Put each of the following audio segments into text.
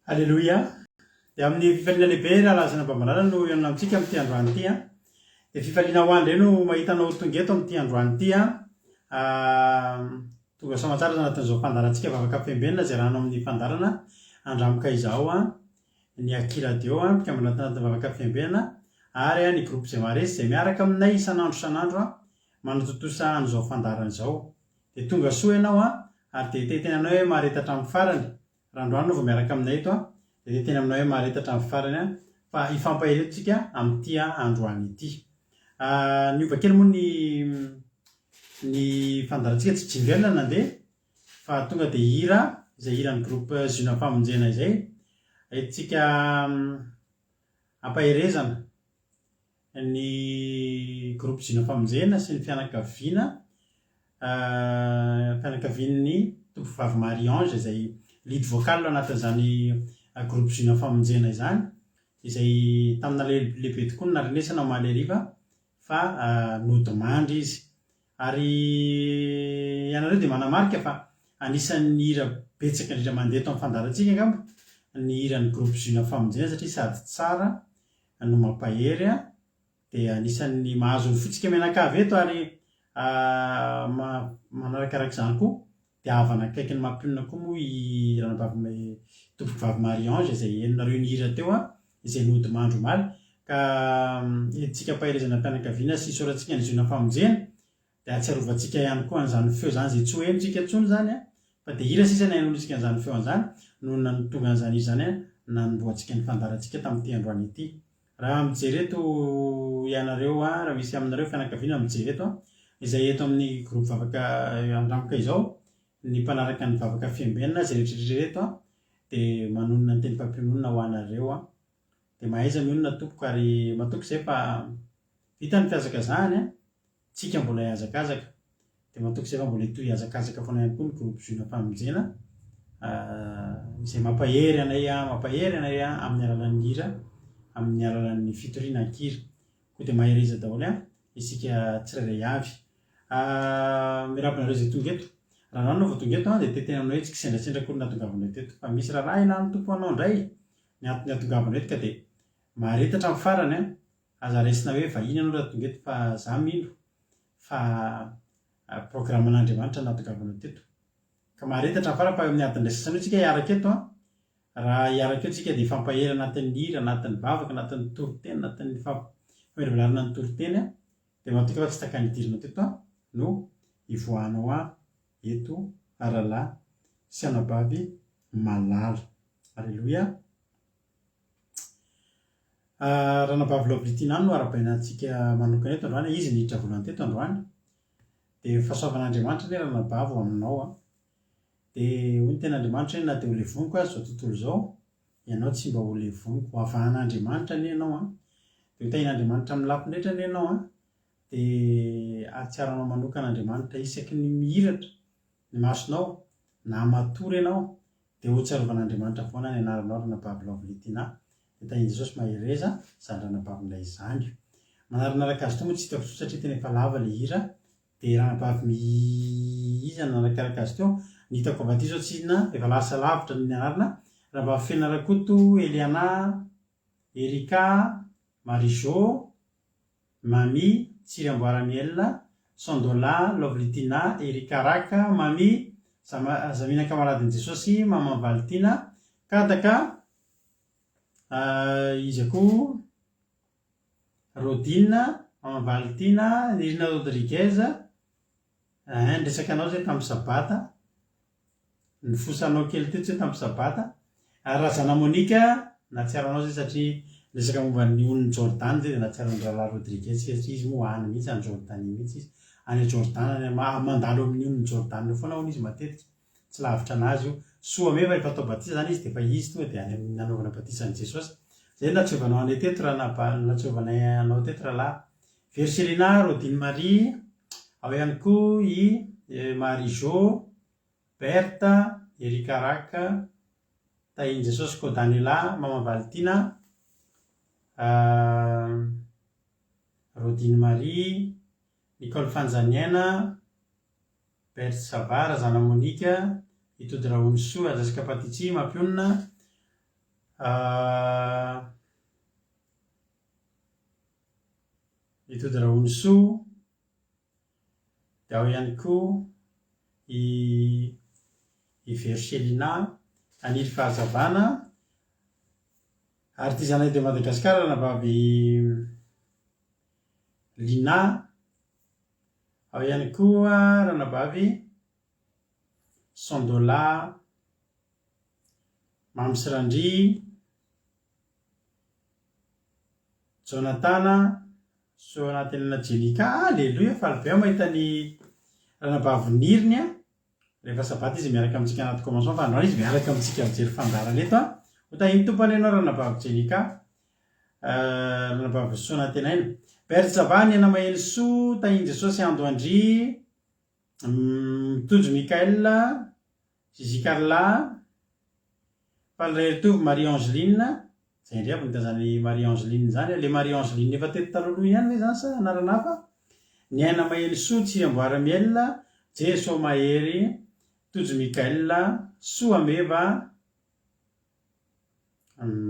Alleloia. Dia amin'ny fifaliana lehibe raha lazana mbamarana no ianona amintsika amin'ity androany ity. Dia fifaliana ho andro no mahitanao tonga eto amin'ity androany ity. Tonga soamatsara anatin'izao fandarantsika vavaka fembelona izay rahanao amin'ny fandarana andramoka izao ny akiradio mpikambana anatin'ny vavaka fembelona ary ny groupe izay maresy izay miaraka aminay isan'andro manototosa an'izao fandarana izao. Dia tonga soa ianao ary dia tenanao hoe maharetatra amin'ny farany. Raha androany no vao miaraka aminay eto dia tena aminao hoe maharetatra amin'ny farany fa ifampahiretontsika amin'ity androany ity. Ny ova kely moa ny fandarantsika tsy jingle nandeha fa tonga dia hira izay hiran'ny groupe Zona Famonjena izay ahitsika ampaherezana ny groupe Zona Famonjena sy ny fianakavian'ny tovovavy Marie-Ange izay lead vocal anatin'izany groupe Zona Famonjena izany izay tamina lehibe tokoa narenesana maleriva fa nodimandry izy ary ianareo dia manamarika fa anisan'ny hira betsaka indrindra mandeha eto amin'ny fandarantsika angamba ny hiran'ny groupe Zona Famonjena satria sady tsara no mampahery dia anisan'ny mahazo ny fotsika menakavy eto ary manarakaraka izany koa dia havana akaiky ny mampionona koa moa i tovovavy Marie-Ange izay enonareo ny hira teo izay nodimandro omaly ka entsika ampaherezana mpianakaviana sy soratsika ny Zona Famonjena dia atsiarovantsika ihany koa an'izany feo izany izay tsy ho henontsika intsony izany fa dia hira sisa ny hainoantsika an'izany feo an'izany noho nanotonga an'izany izany nanomboantsika ny fandarantsika tamin'ity androany ity. Raha mijery eto ianareo raha misy aminareo fianakaviana mijery eto izay eto amin'ny groupe vavaka andramoka izao ny mpanaraka ny vavaka fiambenana zay rehetrarehetra reto a dia manonona ny teny fampionona ho anareo a dia mahaiza mionona tompoko ary matoky izay fa vita ny fiazakazahany a tsika mbola hiazakazaka dia matoky izay fa mbola hitohy hiazakazaka foana ihany koa ny groupe zoina famonjena izay mampahery anay amin'ny alalan'ny hira amin'ny alalan'ny fitorinan-kira koa dia maheriza daholo a isika tsirairay avy mirapinareo zay tonga eto raha nao no vao tonga eto a dia tetena aminao hoe tsy kisendrasendrakory nahatongavanao teto fa misy raharaha na ny tompo anao indray ny antony hahatongavanao eto ka dia maharetatra amin'ny farany a aza raisina hoe vahiny anao raha tonga eto fa za mino fa programman'Andriamanitra nahatongavanao teto ka maharetatra amin'ny farany fa amin'ny adiny ray sasany tsika hiaraka eto a raha hiaraka eto tsika dia ifampahery anatin'ny hira anatin'ny vavaka anatin'ny toriteny anatin'ny famerivelarana ny toriteny a dia matoka fa tsy taka nidirinao teto a no ivoahanao a eto aralahy sy anabavy malala. Alleloia. Ranabavy Loblitina no arabainantsika manokana eto androany izy niditra voalohany teto androany dia fahasoavan'Andriamanitra ny ranabavy ho aminao a dia hoy ny ten'Andriamanitra hoe na dia ho levoniko azy zao tontolo izao ianao tsy mba ho levoniko ho avahan'Andriamanitra ny ianao a dia ho tahin'Andriamanitra amin'ny lampindretra ny ianao a dia ahatsiaranao manokan'Andriamanitra isaky ny mihiratra ny masonao na matory ianao dia ho tsarovan'Andriamanitra foana ny anaranao ranabavy Loblitina dia tahin'i Jesosy mahereza izany ranabavindray izany manaranaraka azy to moa tsy hitako satria tena efa lava ilay hira dia ranabavy iza nanakaraka azy teo ny hitako avy aty zao tsy inona efa lasa lavitra ny anarana ranabavy Fianarakoto Eliana Erika Marijo Mami Tsiriamboaramiel Sondola Loblitina Erika Raka Mami Zamina Kamaradin'i Jesosy Mama Valtina Kadaka izy koa Rodina Mama Valtina Nirina Rodriguez ndresaka anao zay tamin'ny sabata ny fosanao kely teto zay tamin'ny sabata ary Razana Monika natsiaranao zay satria resaka momba ny olon'ny Jordan zay dia natsiaran'ny Rala Rodriguez satria izy moa any mihitsy any Jordan mihitsy izy any Jordan mandalo amin'ny olon'ny Jordan foana hono izy matetika tsy lavitra anazy io soa me fa efa atao batisa zany izy dia efa izy tonga dia any amin'ny nanaovana batisan'i Jesosy zay natsiovanao anay teto natsiovanay anao teto rahalahy Verselina Rodine Marie ao ihany koa i Marijo Berta Erika Raka tahin'i Jesosy Kodaniela Mama Valtina Rodine Marie Nicole Fanjaniana Berta Savara Zana Monika Itody Raonisoa Jessica Patici Mampionina Itody Raonisoa dia ao ihany koa i Verselina Aniry Fahazavana artisanat de Madagascar ranabavy Lina ao ihany koa ranabavy Sondola Mamsirandry Jonatana so anatenana Jenika alleloia falibe aho mahita ny ranabavy niriny a rehefa sabata izy miaraka amintsika anaty commencement fa androany izy miaraka amintsika mijery fandarana eto a ho tahiny tompany ianao ranabavy Jenika ranabavy Sonatenaina Bertsavany ana mahely soa tahiny Jesosy Andoandry Mitonjo Mikael Zizi Carla Palretovy Marie Angeline zay indray avy nitazany Marie Angeline zany le Marie Angeline efa teto taloloha ihany ve zany sa anarana hafa ny aina mahely soa Tsiriamboaramiel Jeso Mahery Tojo Mikael Soa Meva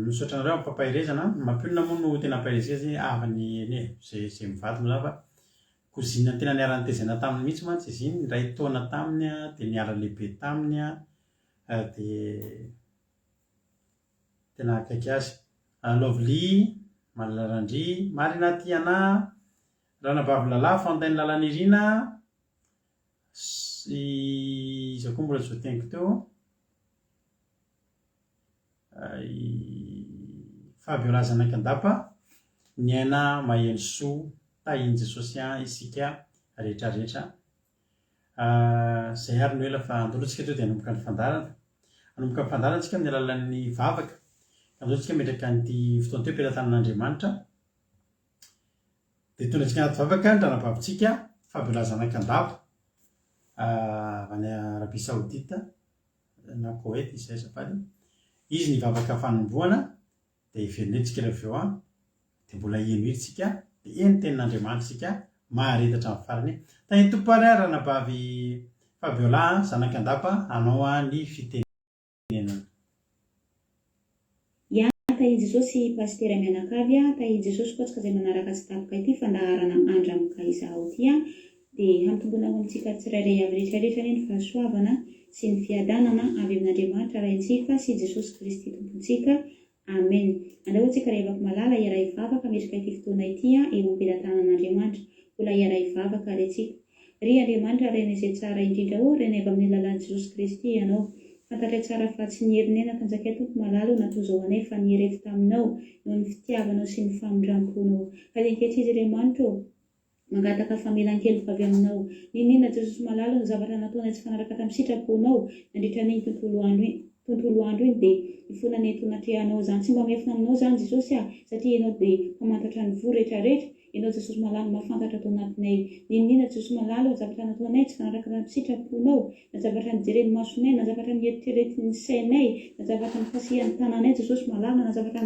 misaotra anareo amin'ny fampahirezana mampionina moa no tena ampahirezeza avany eny zay mivady moa zany fa kozina tena niarany tezana taminy mihitsy mantsy izy iny ray taona taminy a dia niara lehibe taminy a dia tena akaiky azy Lovely Malalarandry Marina Tiana ranabavy lalahy Fontaine Lalanirina izy koa mbola zoteniko teo Fabio Razanakandapa ny aina maheno soa tahiny Jesosy isika rehetrarehetra Izay ary no ela fa andolotsika teo dia hanomboka ny fandarana. Hanomboka ny fandarana antsika amin'ny alalan'ny vavaka. Amin'izao tsika metraka an'ity fotoana teo ampelantanan'Andriamanitra. Dia tonga antsika anaty vavaka ny ranabavintsika fahabeazana kandapa any Arabia Saodita na Koweït izay azafady. Izy ny vavaka fanombohana dia iverenentsika rehefa avy eo dia mbola eno hely tsika dia eny tenin'Andriamanitra tsika maharetatra amin'ny farany. Tany Tompo ary ranabavy Fabiola zanakandapa hanao ny fitenenana. Tahiry Jesosy pastera mianakavy tahiry Jesosy koa tsika izay manaraka tsy tapoka ity fandaharana andramoka izaho ity dia hampitomboana ho antsika tsirairay avy rehetrarehetra ny fahasoavana sy ny fiadanana avy amin'Andriamanitra Raintsika sy Jesosy Kristy Tompontsika. Amen. Andrahoantsika ray avaka malala iray vavaka metrika ity fotoana ity eo am-pelantanan'Andriamanitra. Mbola iray vavaka retsika. Ry Andriamanitra ren'izay tsara indrindra renay avy amin'ny alalan'i Jesosy Kristy ianao. Fantatra tsara fa tsy nierinena tanjaka tompo malalo natozao anay fa nierefy taminao noho ny fitiavanao sy ny famindramponao. Ka ankehitriny Andriamanitra mangataka famelan-kely avy aminao. Ninona Jesosy malalo ny zavatra nataonay tsy fanaraka tamin'ny sitraponao nandritra ny tontolo andro iny dia ifona ny tonatrehanao zany. Tsy mba miafina aminao zany Jesosy satria ianao dia mamantatra ny vo rehetrarehetra. Ianao Jesosy malalo mahafantatra tao anatinay. Ninona Jesosy malalo zavatra nataonay tsy fanaraka tamin'ny sitraponao na zavatra nijereny masonay na zavatra nieritreretin'ny sainay na zavatra nifasihan'ny tananay Jesosy malalo na zavatra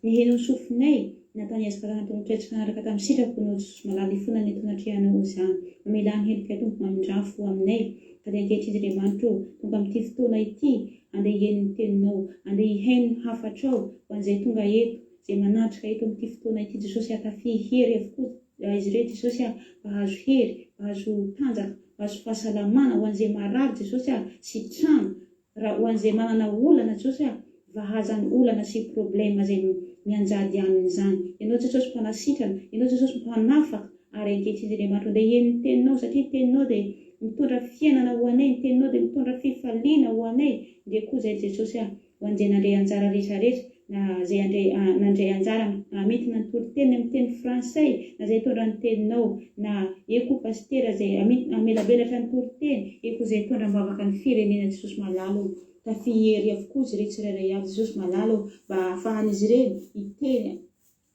nihenony sofinay na taniazaka tanatolotra tsy fanaraka tamin'ny sitraponao Jesosy malalo ifona ny tonatrehanao zany. Mamelany helika tompo mamindrafo aminay. Ka dia ankehitriny Andriamanitra tonga amin'ity fotoana ity andeha iheny ny teninao andeha iheny ny hafatrao ho an'izay tonga eto izay manatrika eto amin'ity fotoana ity Jesosy hatafia hery avokoa izy ireo Jesosy mahazo hery mahazo tanjaka mahazo fahasalamana ho an'izay marary Jesosy sy trano raha ho an'izay manana olana Jesosy vahazany olana sy problema izay mianjady amin'izany. Ianao Jesosy mpanasitrana ianao Jesosy mpanafaka ary ankehitriny Andriamanitra andeha iheny ny teninao satria teninao dia mitondra fiainana ho anay ny teninao dia mitondra fifaliana ho anay dia koa izay Jesosy ho an'izay nandray anjara rehetrarehetra na izay nandray anjara mety nanotory teny amin'ny teny fransay na izay hitondra ny teninao na eko pastera izay amelabelatra ny toriteny eko izay hitondra mivavaka ny firenena Jesosy malalo tafihery avokoa izy ireo tsirairay avy Jesosy malalo mba ahafahan'izy ireny hiteny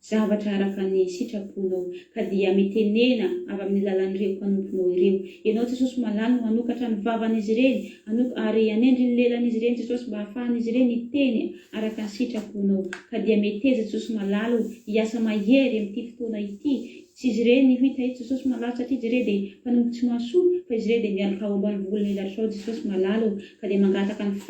zavatra araka ny sitraponao ka dia mitenena avy amin'ny lalan'ireo mpanomponao ireo. Ianao Jesosy malalo manokatra ny vavan'izy ireny ary anendry ny lelan'izy ireny Jesosy mba ahafahan'izy ireny hiteny araka ny sitraponao ka dia meteza Jesosy malalo hiasa mahery amin'ity fotoana ity. Tsy izy ireny ny hita eto Jesosy malalo satria izy ireny dia mpanombotsy masoa fa izy ireny dia mialaka ao ambany volony ilatrao Jesosy malalo ka dia mangataka ny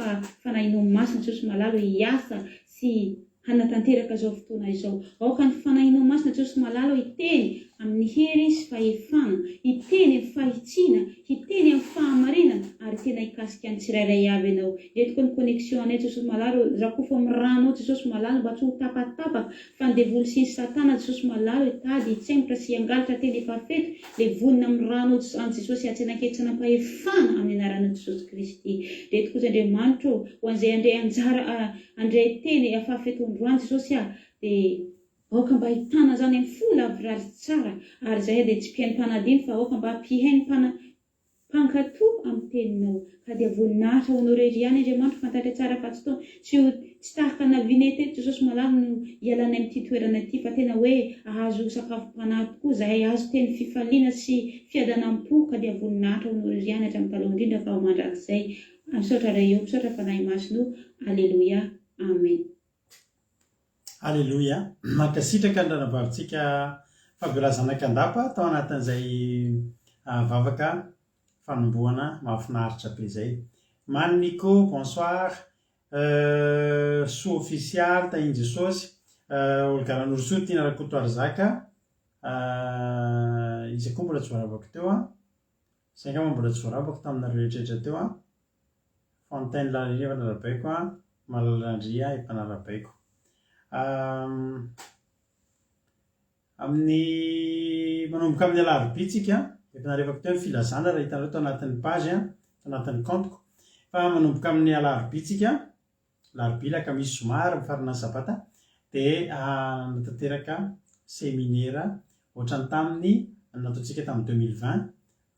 fanahinao masina Jesosy malalo hiasa sy hanatanteraka izao fotoana izao. Aoka ny fanahinao masina Jesosy malalo hiteny amin'ny hery sy fahefana, hiteny amin'ny fahitsiana, hiteny amin'ny fahamarinana ary tena hikasika ny tsirairay avy ianao. Retiko ny connexion anay Jesosy malalo rakofo amin'ny ranao Jesosy malalo mba tsy ho tapatapaka fa ny devoly sy ny satana Jesosy malalo hitady hitsembotra sy hangalatra teny efa feto dia vonina amin'ny rano any Jesosy atsena anketsana mpahefana amin'ny anarana Jesosy Kristy. Retiko koa Andriamanitra ho an'izay andray anjara andray teny afafetondroany Jesosy dia aoka mba hitana zany amin'ny fola avirary tsara ary izay dia tsy mpihainy-panadino fa aoka mba hampihainy mpankatoa amin'ny teninao ka dia voninahitra ho anao rery ihany Andriamanitra fantatra tsara fa tsy tahaka navinety eto Jesosy malalo no hialana amin'ity toerana ity fa tena hoe ahazo sakafom-panahy tokoa zahay ahazo teny fifaliana sy fiadanam-po ka dia voninahitra ho anao rery ihany hatramin'ny taloha indrindra fa ho mandrakizay misaotra ray eo misaotra fanahy masino. Alleluia. Amen. Alleluia. Mankasitraka ny ranabavintsika Fabiola zanakandapa tao anatin'izay vavaka fanombohana mahafinaritra be izay. Manico, bonsoir. Sous-official tahiny Jesosy olo-garan'Orosoa tiana Rakotoary Zaka. Izy koa mbola tsy voaravako teo izay angamba mbola tsy voaravako taminareo rehetrarehetra teo Fontaine Larire Narabaiko Malalandria Epanarabaiko. Amin'ny manomboka amin'ny alarobia tsika efa narevako teo ny filazana raha hitanareo tao anatin'ny page tao anatin'ny compteko fa manomboka amin'ny alarobia tsika larobia lakamisy zoma ary mifarina ny sabata dia natateraka seminaire ohatrany tamin'ny nataontsika tamin'ny 2020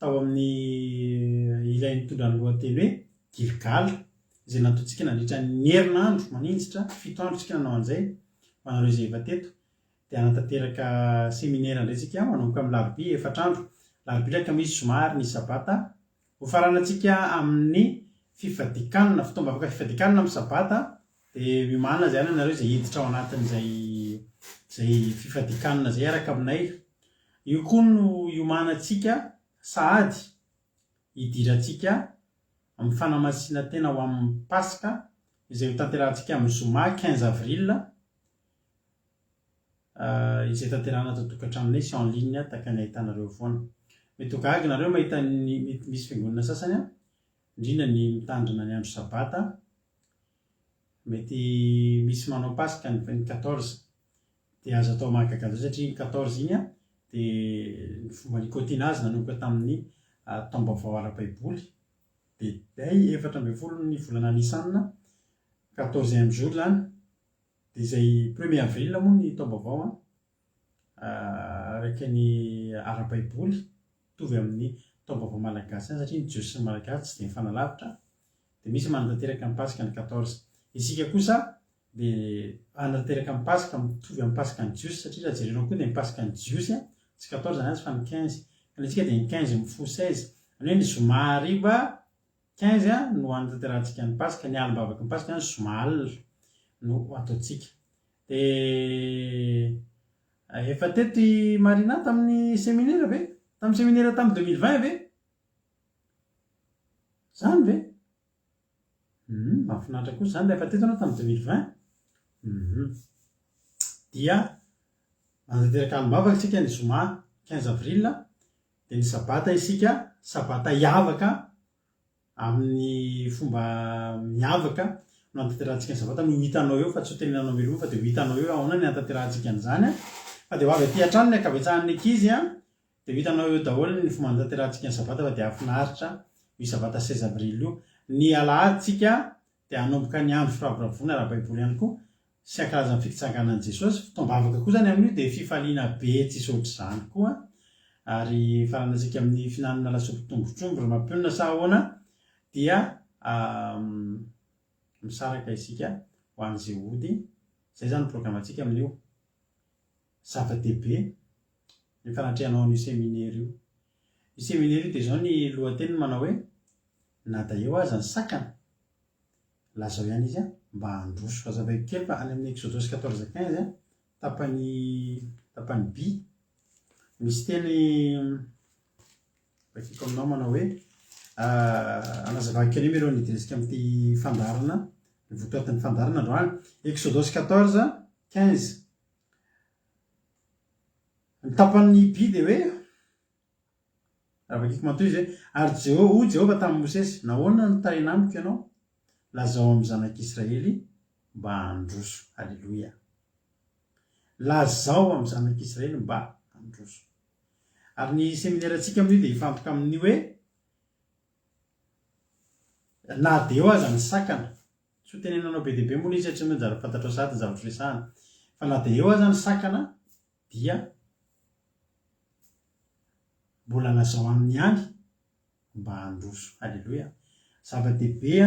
tao amin'ny ilay nitondra ny lohateny hoe Gilgala izay nataontsika nandritra ny herinandro manintsitra 7 andro tsika nanao an'izay manareo izay efa teto dia anatanteraka seminaire indray tsika manomboka amin'ny larobia 4 andro larobia ndraika misy somary ny sabata ho faranantsika amin'ny fifadikanana fitaombavaka fifadikanana amin'ny sabata dia miomana zay anareo izay hiditra ao anatin'izay fifadikanana zay araka aminay io koa no iomanantsika sahady hidirantsika amin'ny fanamatsina tena ho amin'ny paska izay ho tanterahantsika amin'ny zoma 15 avril izay tanterahana atao tokantranonay sy en ligne taka ny ahitanareo foana mety ho gaga nareo mahita misy fiangonana sasany indrindra ny mitandrina ny andro sabata mety misy manao paska ny 14 dia azo atao mahagaga satria ny 14 iny dia ny fomba nikotinazy nanomboka tamin'ny taom-baovao ara-baiboly dia day 14 ny volana nisanina 14e jour zany dia izay 1er avril moa ny taom-baovao araka ny ara-baiboly tovy amin'ny taom-baovao malagasy satria ny jiosy sy ny malagasy tsy dia mifanalavitra dia misy manatanteraka ny paska ny 14 isika kosa dia anatanteraka ny paska mitovy amin'ny paska ny jiosy satria raha jerenao koa dia ny paska ny jiosy tsy 14 zany azy fa ny 15 kanitsika dia ny 15 mifo 16 any hoe ny zoma hariva 15 no anatanterantsika ny paska ny alimbavaky ny paska ny zoma alina no ataontsika dia efa teto marina tamin'ny séminaire ve tamin'ny séminaire tamin'ny 2020 ve zany ve mahafinaritra kosa zany efa teto anao tamin'ny 2020 dia anatanteraka alimbavaka isika ny zoma 15 avril dia ny sabata isika sabata hiavaka amin'ny fomba miavaka no anatanterantsika ny sabata no hitanao eo fa tsy ho tenenanao meloa fa dia ho hitanao eo ahona ny anatanterantsika an'izany fa dia ho avy aty an-trano ny ankabetsahan'ny ankizy dia ho hitanao eo daholo ny fomba anatanterantsika ny sabata fa dia afinaritra io sabata 16 avril io ny alahatsika dia hanomboka ny andro firavoravoana ara-baiboly ihany koa sy ankarazany fikitsanganan'i Jesosy fitaombavaka koa zany amin'io dia fifaliana be tsy isotry zany koa ary faranantsika amin'ny finanana lasopy tongotrombo ry mampionina sa ahoana dia misaraka isika ho an'izay ody zay zany programantsika amin'io zava-dehibe ny fanatrehanao an'io séminaire io io séminaire io dia zao ny lohateny manao hoe na da eo aza ny sakana lazao ihany izy mba handroso fazavaiko kely fa any amin'ny Exodus 14:15 tapany by misy teny bakiko aminao manao hoe anazavako kely io ireo nidiresika amin'ity fandarana ny votoatin'ny fandarana androany Exodus 14:15 ny tapan'ny by dia hoe raha bakiko matoy izy hoe ary Jehova tamin'ny Mosesy nahoana no tarena amiko ianao lazao amin'ny zanak'Israely mba handroso alleloia lazao amin'ny zanak'Israely mba handroso ary ny séminaire antsika amin'io dia hifantoka amin'ny hoe na dia eo aza ny sakana tsy ho tenenanao be dia be moa izy tsy manjary fantatrao sady ny zavatra resahana fa na dia eo aza ny sakana dia mbola lazao amin'ny hany mba handroso alleloia zava-dehibe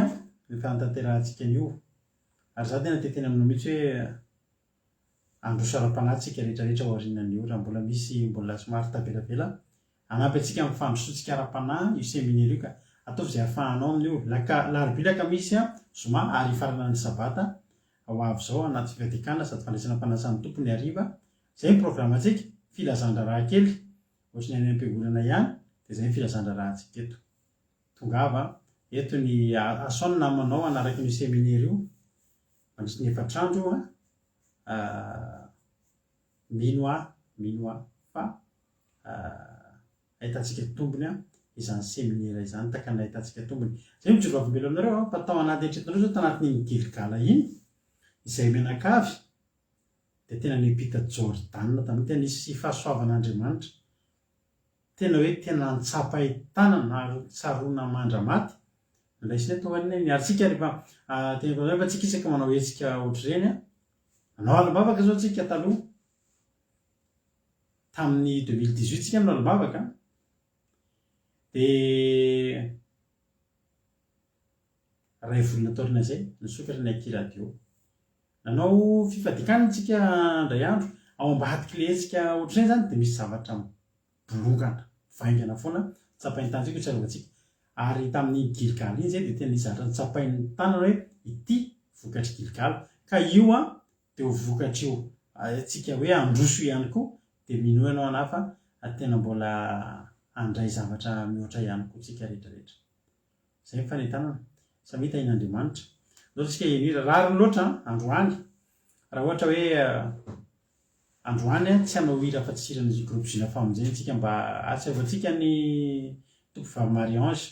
ny fanatanterantsika an'io ary za tena tetena aminao mihitsy hoe androso ara-panahytsika rehetrarehetra aorianan'io raha mbola misy mbola somary tabelavela anampy antsika amin'ny fandrosoantsika ara-panahy io séminaire io ka ataovy izay hahafahanao amin'io larobia misy zoma ary farana ny sabata ao avy zao anaty fifadikanana sady fandraisana mpanasany tompony hariva zay ny programantsika filazan-draharaha kely ohatrany any am-piangonana ihany dia zay ny filazan-draharahantsika eto tongava eto ny asaony namanao anaraka ny séminaire io mandritra ny 4 andro mino fa ahitantsika tombony izany séminaire izany takana ahitantsika tombony zay mijoro avombelo aminareo fa tao anaty eritreretinareo zao tanatin'ny Gilgala iny izay menakavy dia tena nipita Jordan tamin'ny tena nisy fahasoavan'Andriamanitra tena hoe tena nitsapahitana na tsaroana mandramaty nalaisiny atao arinay niarytsika rehefa tenako fa tsika isaka manao hetsika ohatr'ireny nanao alimbavaka zao tsika taloha tamin'ny 2018 tsika manao alimbavaka dia ray volona taorina zay nisokatra ny akiradio nanao fifadikana tsika ndray andro ao ambadiky le tsika ohatr'izay zany dia misy zavatra bolokana vaingana foana tsapainy tany tsika tsarovatsika ary tamin'ny Gilgal iny zay dia tena nisy zavatra tsapainy tanana hoe ity vokatry Gilgal ka io dia ho vokatra io tsika hoe androso ihany koa dia mino ianao anahy fa tena mbola andray zavatra mihoatra ihany koa tsika rehetrarehetra zay mifanentanana samy hita in'Andriamanitra zao tsika enira rary loatra androany raha ohatra hoe androany tsy hanao hira fa tsy hirany groupe Zina Famonjena tsika mba ahatsiavantsika ny tompo vavy Marie-Ange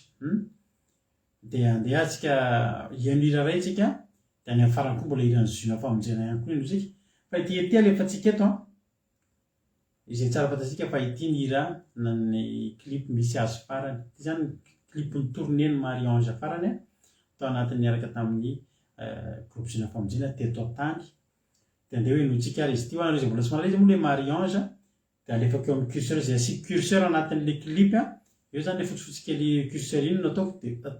dia andeha tsika hihaino hira ray tsika dia any amin'ny farany koa mbola hiran'ny Zina Famonjena ihany koa ino tsika fa ity ety alefa tsika eto izay tsara fantatsika fa ity ny hira na ny clip misy azy farany ity zany clip ny tournée-ny Marie-Ange farany tao anatin'ny niaraka tamin'ny groupe Zina Famonjena teto an-tany dia andeha hoe notsika ary izy ity hoanareo izay mbola tsy mahalala izy moa le Marie-Ange dia alefako eo amin'ny curseur izay asiako curseur anatin'le clip eo zany le fotsifotsy kely curseur iny no ataoko dia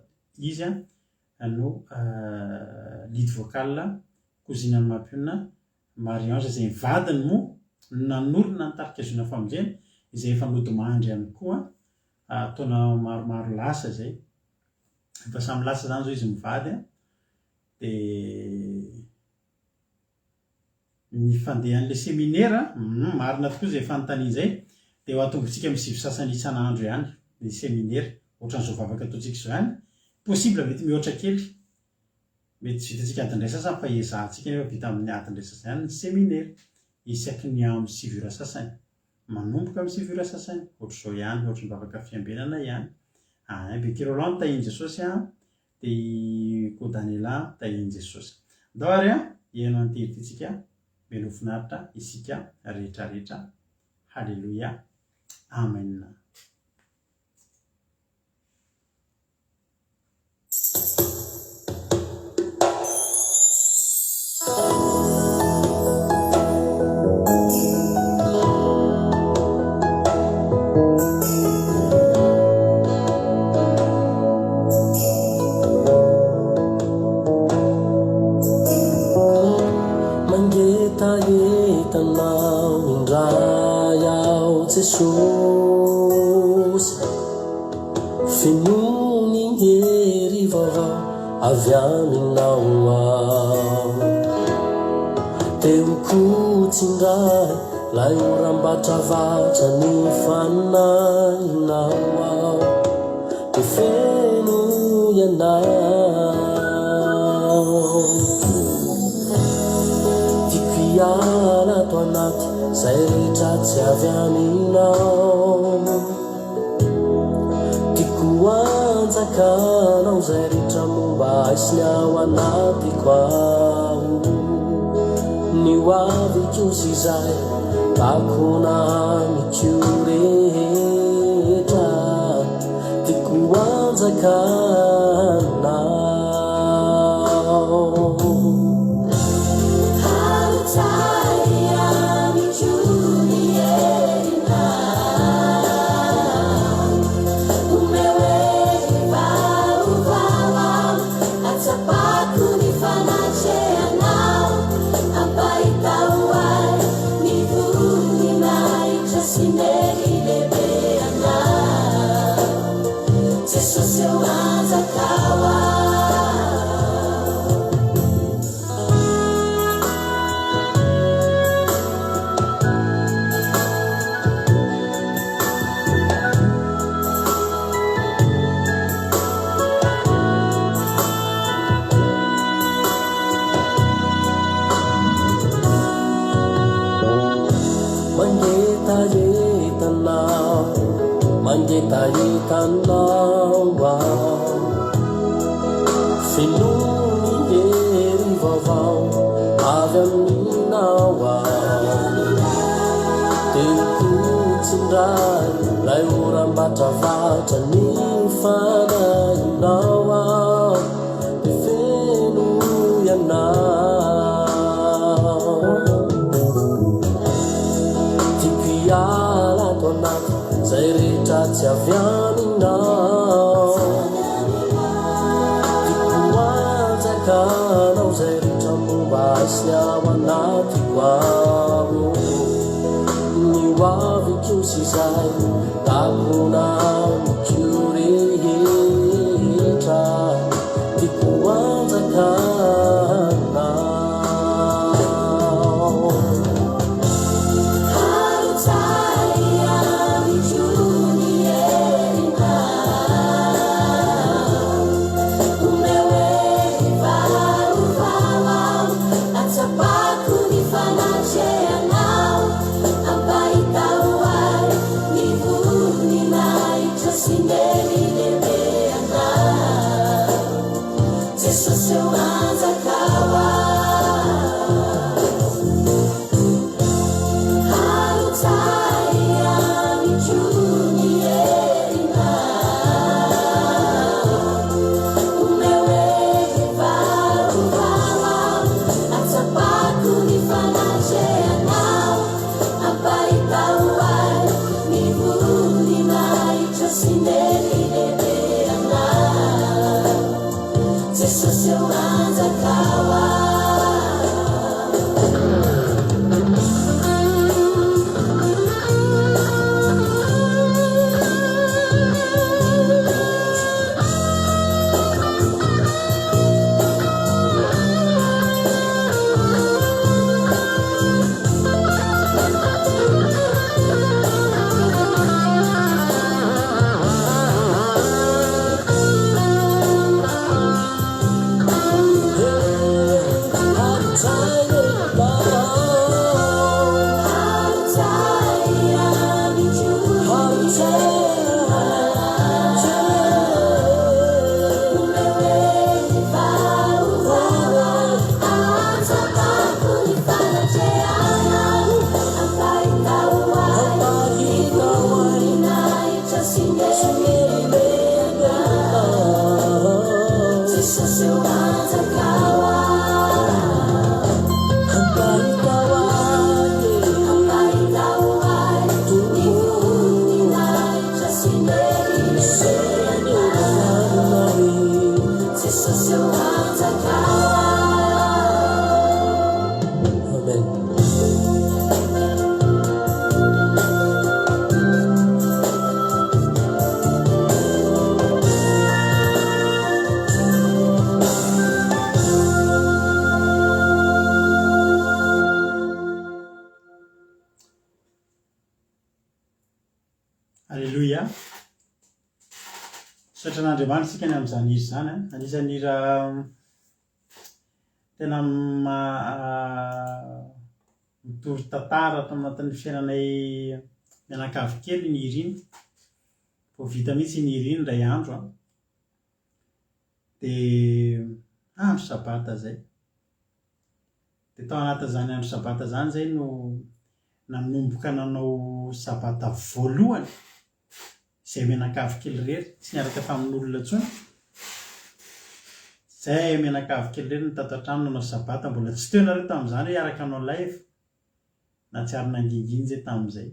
izy no lead vocal kozinan'ny mampiona Marie-Ange izay vadiny moa nanorona nitarika Zina Famonjena izay efa nodimandry ihany koa taona maromaro lasa zay efa samy lasa zany zao izy mivady dia ny fandehan'le séminaire marina tokoa zay fanontania zay dia ho atongotsika misivy sasany isan'andro ihany ny séminaire ohatran'izao vavaka ataontsika izao ihany possible mety mihoatra kely mety tsy vitantsika adiny ray sasany fa ezahantsika nefa vita amin'ny adiny ray sasany ihany ny séminaire isaky ny amin'ny 6 heures sasany manomboka amin'ny 6 heures sasany ohatr'izao ihany ohatry ny vavaka fiambenana ihany Becky Roland tahiny Jesosy dia Kodanela tahiny Jesosy ndao ary ihaino an'ity meno finaritra isika rehetrarehetra halleluia amen. Jesus finoni heri vavao avy aminao teo kotsindray lay orambatravatra ny fanahinao dia feno ianao tiako hiala ato anaty zay rehetra tsy avy aminao tiako anjakanao zay rehetra momba aisiny ao anatiko ao ny hoaviko sy zay takona mikio rehetra tiako anjakanao Mangetaitanao finoni heri vavao avy aminao teo kotsindray lay orambatravatra ny fanahinao dia feno ianao tiako hiala ato anaty zay rehetra tsy avy aminao sy ao anatiko ao nihoaviko sy zay takona miko rehetra tiko anjakanao Alleloia. Sotra n'Andriamanitra sika ny amin'izany hira izany a. Anisan'ny hira tena mitory tantara ato anatin'ny fiainanay mianakavy kely ny hira iny. Vao vita mihitsy ny hira iny indray andro a. Dia andro sabata zay. Dia tao anatin'izany andro sabata zany zay no nanomboka nanao sabata voalohany izay mianakavy kely rery, tsy niaraka tamin'olona intsony. Izay mianakavy kely rery ny tato an-trano nanao sabata, mbola tsy teo nareo tamin'izany hoe araka anao live na tsy ary nanginginy zay tamin'izay.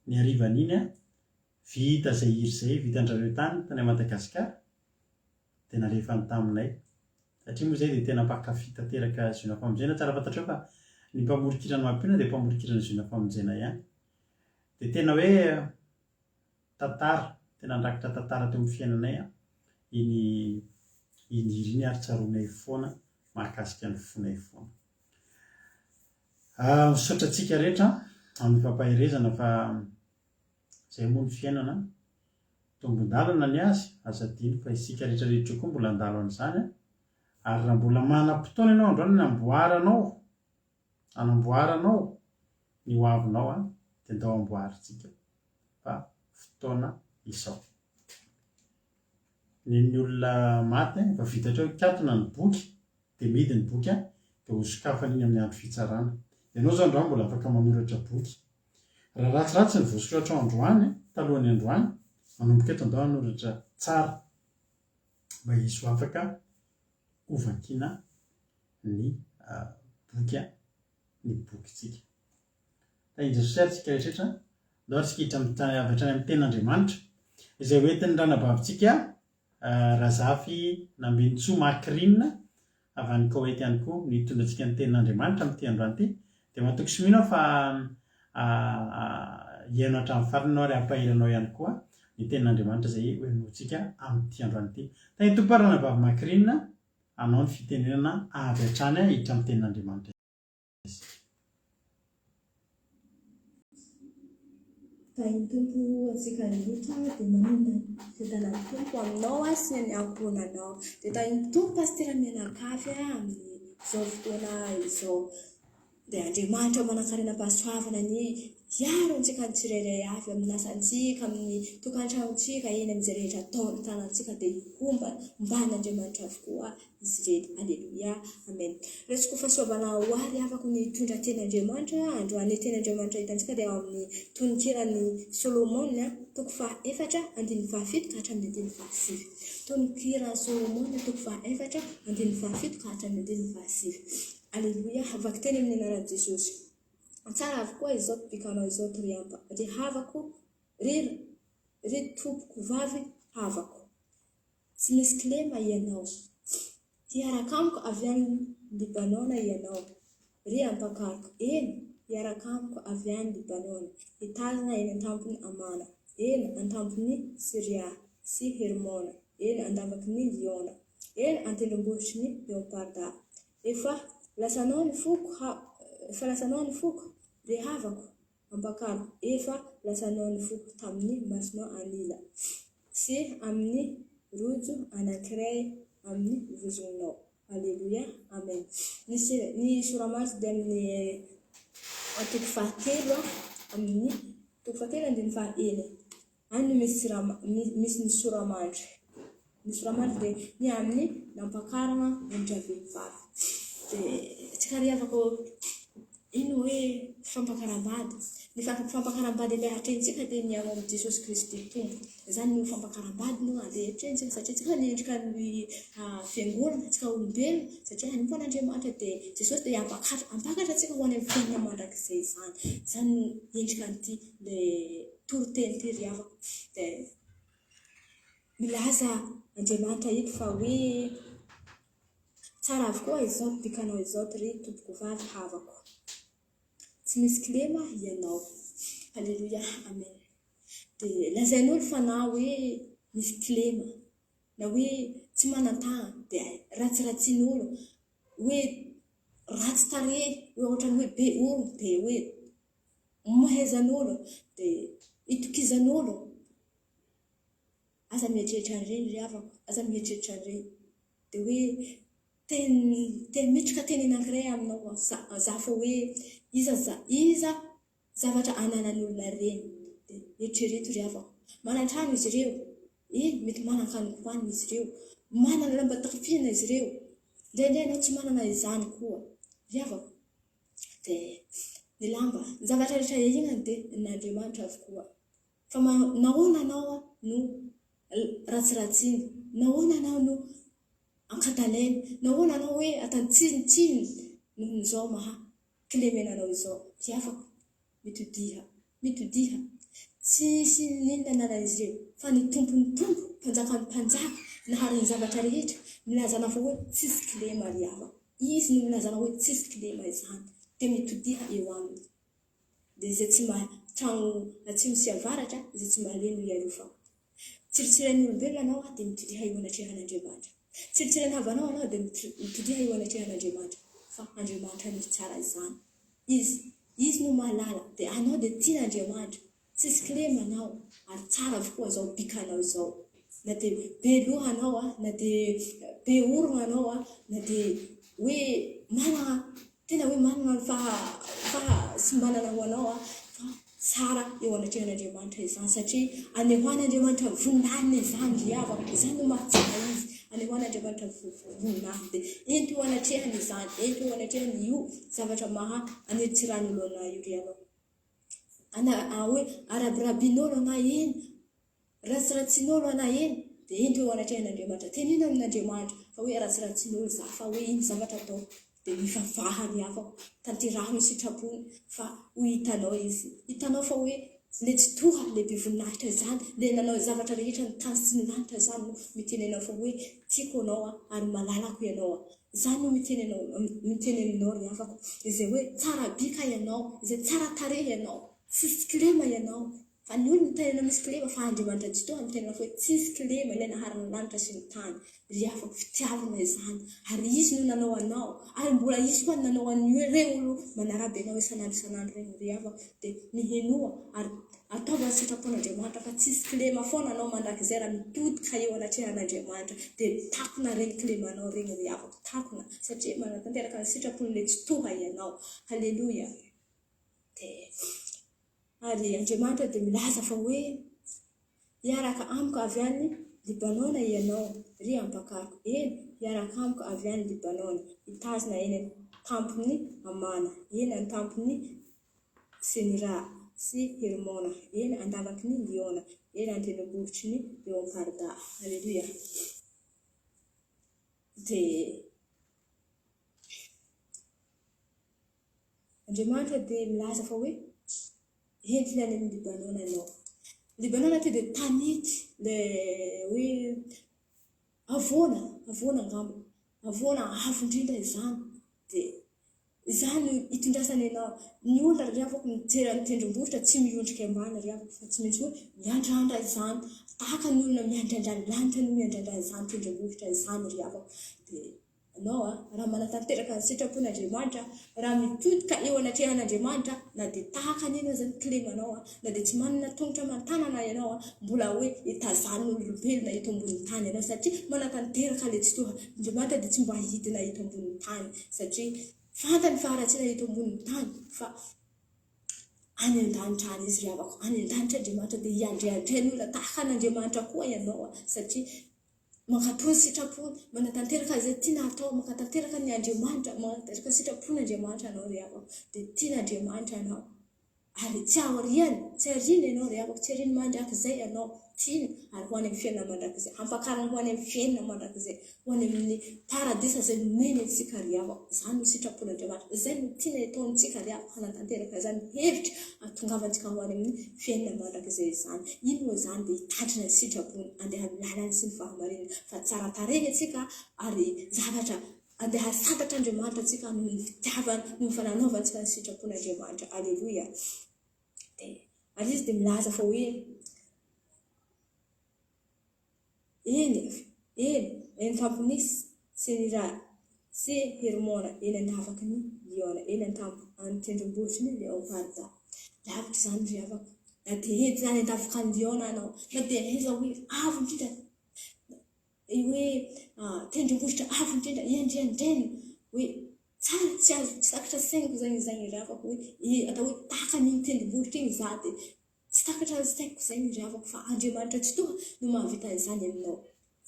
Ny harivan'iny a, vita izay hira izay, vita andrareo tany tany Madagasikara, dia nalefa ny taminay. Satria moa izay dia tena mpankafy tanteraka zona famonjena. Tsara fantatrao fa ny mpamorikirana mampiona dia mpamorikirana zona famonjena ihany. Dia tena hoe tantara, tena andrakitra tantara teo amin'ny fiainanay iny hira iny ary tsaroanay foana mahakasika ny fonay foana. Misaotra antsika rehetra amin'ny fampaherezana fa izay moa ny fiainana, tombon-dalana ny azy, aza adino fa isika rehetra rehetra koa mbola andalo an'izany. Ary raha mbola manam-potoana ianao androany anamboaranao ny ho avinao dia andao amboarintsika fa fotoana izao. Ny olona maty efa vitatra hoe katona ny boky dia midy ny boky dia hosokafana iny amin'ny andro fitsarana. Ianao zao androany mbola afaka manoratra boky. Raha ratsiratsy ny voasoratra androany talohan'ny androany, manomboka eto andao hanoratra tsara mba hisy ho afaka hovakiana ny bokintsika. Tain'i Jesosy ary tsika rehetra andao ary tsika hiditra avy hatrany amin'ny tenin'Andriamanitra izay hoentin'ny ranabavintsika Razafy Nambinitsoa Makirinina avy any Koweït ihany koa nitondratsika ny tenin'Andriamanitra amin'ity androany ity dia mahatoky sy mino fa hiaino hatramin'ny farany ianao ary hampahelanao ihany koa ny tenin'Andriamanitra izay hoenontsika amin'ity androany ity. Tany Tomparana vavy Makrina anao ny fitenenana avy hatrany hiditra amin'ny tenin'Andriamanitra. Tainy tompo antsika rehetra dia manana fiadanany tompo aminao sy ny ankohonanao. Dia tainy tompo pastera Menakavy amin'ny izao fotoana izao. Dia Andriamanitra manan-karena-pahasoavana ny hiaro antsika ny tsirairay avy amin'ny asantsika, amin'ny tokantranotsika, eny amin'izay rehetra ataon'ny tanantsika dia homba mban'Andriamanitra avokoa izy ireny. Aleluia, amen. Resiko fahasoavana ho ary afaka ny tondra ten'Andriamanitra. Androany ten'Andriamanitra hitantsika dia amin'ny tononkirany Solomona toko 4:7 ka hatramin'ny 7. Tononkira Solomona toko 4:7 ka hatramin'ny 7. Aleluia, afaka teny amin'ny anaran'i Jesosy. Tsara avokoa izao topikanao izao toriamba. Ry havako, ry tompoko vavy havako. Tsy misy kilema ianao. Hiaraka amiko avy any Libanona ianao. Ry ampakariko, eny, hiaraka amiko avy any Libanona. Hitazana eny an-tampony Amana, eny an-tampony Siria sy Hermona, eny andavaky ny Liona, eny an-tendrombohitry ny Leoparda. Efa lasanao ny foko, ry havako, ampakariko, efa lasanao ny foko tamin'ny masinao anila, sy amin'ny rojo anankiray amin'ny vozonao. Aleluia, amen. Ny soramasy dia amin'ny toko 7 amin'ny toko 7:1. Any misy ny soramandry. Ny soramandry dia ny amin'ny nampakarana andra vehivavy. Dia tsika ry havako, ino hoe fampakaram-bady. Ny fampakaram-bady ilay hatrentsika dia ny ao amin'ny Jesosy Kristy tompo. Izany no fampakaram-bady no andeha hatrentsika satria tsika niendrika ny fiangonana, tsika olombelona satria hanompo an'Andriamanitra dia Jesosy dia ampakatra tsika ho any amin'ny fiainana mandrakizay izany. Izany no endrika an'ity ilay toriteny ity ry havako. Dia milaza Andriamanitra eto fa hoe tsara avokoa izao topikanao izao ry tompoko vavy havako. Tsy misy kilema ianao. Aleluia, amen. Dia lazain'olo fa na hoe misy kilema, na hoe tsy manan-tagna, dia ratsiratsian'olo, hoe ratsy tarehy, hoe ohatrany hoe be orona, dia hoe mahaizan'olo, dia itokizan'olo. Aza mieritreritra an'ireny ry havako, aza mieritreritra an'ireny. Dia hoe mitrika teny anankiray aminao zafa hoe iza zavatra ananan'olona ireny. Dia eritrereto ry havako, manan-trano izy ireo, mety manan-kany hoanina izy ireo, manana lamba tafiana izy ireo, indraindray ianao tsy manana izany koa ry havako. Dia ny lamba, ny zavatra rehetra ihinana dia n'Andriamanitra avokoa. Fa nahoana anao no ratsiratsiana, nahoana anao no ankadalaina, nahoana anao hoe atantsinin-tsinina noho n'izao kilemenanao izao. Ry havako, mitodiha. Tsy ninona anana izy ireo fa ny tompony tompo, mpanjakan'ny mpanjaka, naharin'ny zavatra rehetra, milazana fa hoe tsisy kilema ry havako. Izy no milazana hoe tsisy kilema izany, dia mitodiha eo aminy. Dia izay tsy trano atsimo sy avaratra, izay tsy malemy iarofako. Tsiritsirain'ny olombelona anao dia mitodiha eo anatrehan'Andriamanitra. Tsiritsirain'ny havanao anao dia mitodiha eo anatrehan'Andriamanitra. Fa Andriamanitra no tsara izany. Izy no mahalala, dia anao dia tian'Andriamanitra. Tsisy kilema anao, ary tsara avokoa izao bikanao izao. Na dia be loha anao, na dia be orona anao, na dia hoe tena hoe manana ny fahasimbanana ho anao, fa tsara eo anatrehan'Andriamanitra izany satria anehoan'Andriamanitra voninahiny izany ry havako. Izany no mahatsara izy, anehoan'Andriamanitra voninahiny. Dia ento eo anatrehany izany, ento eo anatrehany io zavatra anetsirany olo anahy io ry havako. Hoe arabirabin'olo anahy eny, ratsiratsian'olo anahy eny, dia ento eo anatrehan'Andriamanitra. Tenino amin'Andriamanitra fa hoe ratsiratsian'olo za, fa hoe iny zavatra atao dia mifavaha ry havako, tanterahiny sitrapony, fa ho hitanao izy. Hitanao fa hoe le tsy toha le be voninahitra izany, le nanao zavatra rehetra ny tany sy ny lanitra izany no mitenenao fa hoe tiako anao ary malalako ianao. Izany no miteny aminao ry havako, izay hoe tsara bika ianao, izay tsara tarehy ianao, tsisy kilema ianao. Fa ny olona miteny misy kilema, fa Andriamanitra tsy toa miteny hoe tsisy kilema ilay naharana ny lanitra sy ny tany. Ry havako, fitiavana izany, ary izy no nanao anao, ary mbola izy koa nanao an'ireo olo manarabe anao isanandro regny ry havako. Dia mihenoa ary ataova sitrapon'Andriamanitra fa tsisy kilema foana anao mandrakizay raha mitodika eo anatrehan'Andriamanitra. Dia takona regny kilemanao regny ry havako, takona, satria manatanteraka ny sitrapon'ilay tsy toha ianao. Halleluja. Ary Andriamanitra dia milaza fa hoe hiaraka amiko avy any Libanona ianao ry ampakako. Eny, hiaraka amiko avy any Libanona, hitazona eny tampony Amana, eny an-tampony Senira sy Hermona, eny andavaky ny Liona, eny an-tendrombohitry ny Leoparda. Halleluja. Dia Andriamanitra dia milaza fa hoe entina any amin'ny Libanona anao. Libanona ty dia tanety le hoe avona angamba, avona avo indrindra izany. Dia izany itondrasany ianao. Ny olona ry havako mijery amin'ny tendrombohitra tsy miondrika ambany ry havako, fa tsy maintsy hoe miandrandra izany, tahaka ny olona miandrandra ny lanitra no miandrandra izany tendrombohitra izany ry havako. Dia anao raha manatanteraka ny sitrapon'Andriamanitra, raha mitodika eo anatrehan'Andriamanitra, na dia tahaka an'ino aza ny kilemanao, na dia tsy manana tongotra aman-tanana ianao, mbola hoe itazan'ny olombelona eto ambonin'ny tany ianao, satria manatanteraka ilay tsy toha. Andriamanitra dia tsy mba hidina eto ambonin'ny tany, satria fantany fa aratsina eto ambonin'ny tany, fa any an-danitra any izy ry havako. Any an-danitra Andriamanitra dia hiandrehandray ny olona tahaka an'Andriamanitra koa ianao, satria mankatony sitrapony, manatanteraka izay tiana atao, manatanteraka ny Andriamanitra, manatanteraka sitrapon'Andriamanitra anao ry havako. Dia tian'Andriamanitra anao, ary tsy aoriany, tsy ariana ianao ry havako, tsy ariana mandrakizay ianao, tiana ary ho any amin'ny fiainana mandrakizay, hampakarany ho any amin'ny fiainana mandrakizay, ho any amin'ny paradisa izay nomeny antsika ry havako. Izany no sitrapon'Andriamanitra, izay no tiana ataontsika ry havako, hanatanteraka izany hevitra ahatongavantsika ho any amin'ny fiainana mandrakizay izany. Ino moa izany dia hitadrina ny sitrapony, andeha amin'ny lalany sy ny fahamarinana, fa tsara tarehy antsika ary zavatra andeha santatr'Andriamanitra antsika no ny fitiavana, no ny fananaovantsika ny sitrapon'Andriamanitra. Alleluja. Ary izy dia milaza fa hoe eny tampony Senira sy Hermona, eny andavaky ny Liona, eny an-tendrombohitry ny Leoparda. Lavitra izany ry havako. Na dia eny izany andavaky ny Liona anao, na dia eza hoe avo indrindra, hoe tendrombohitra avo indrindra, iandriandraina hoe tsara tsy azo tsy takatra sainako izany ry havako, hoe atao hoe tahaka ny tendrombohitra iny za dia tsy takatra sainako izany ry havako, fa Andriamanitra tsy toa no mahavita izany aminao.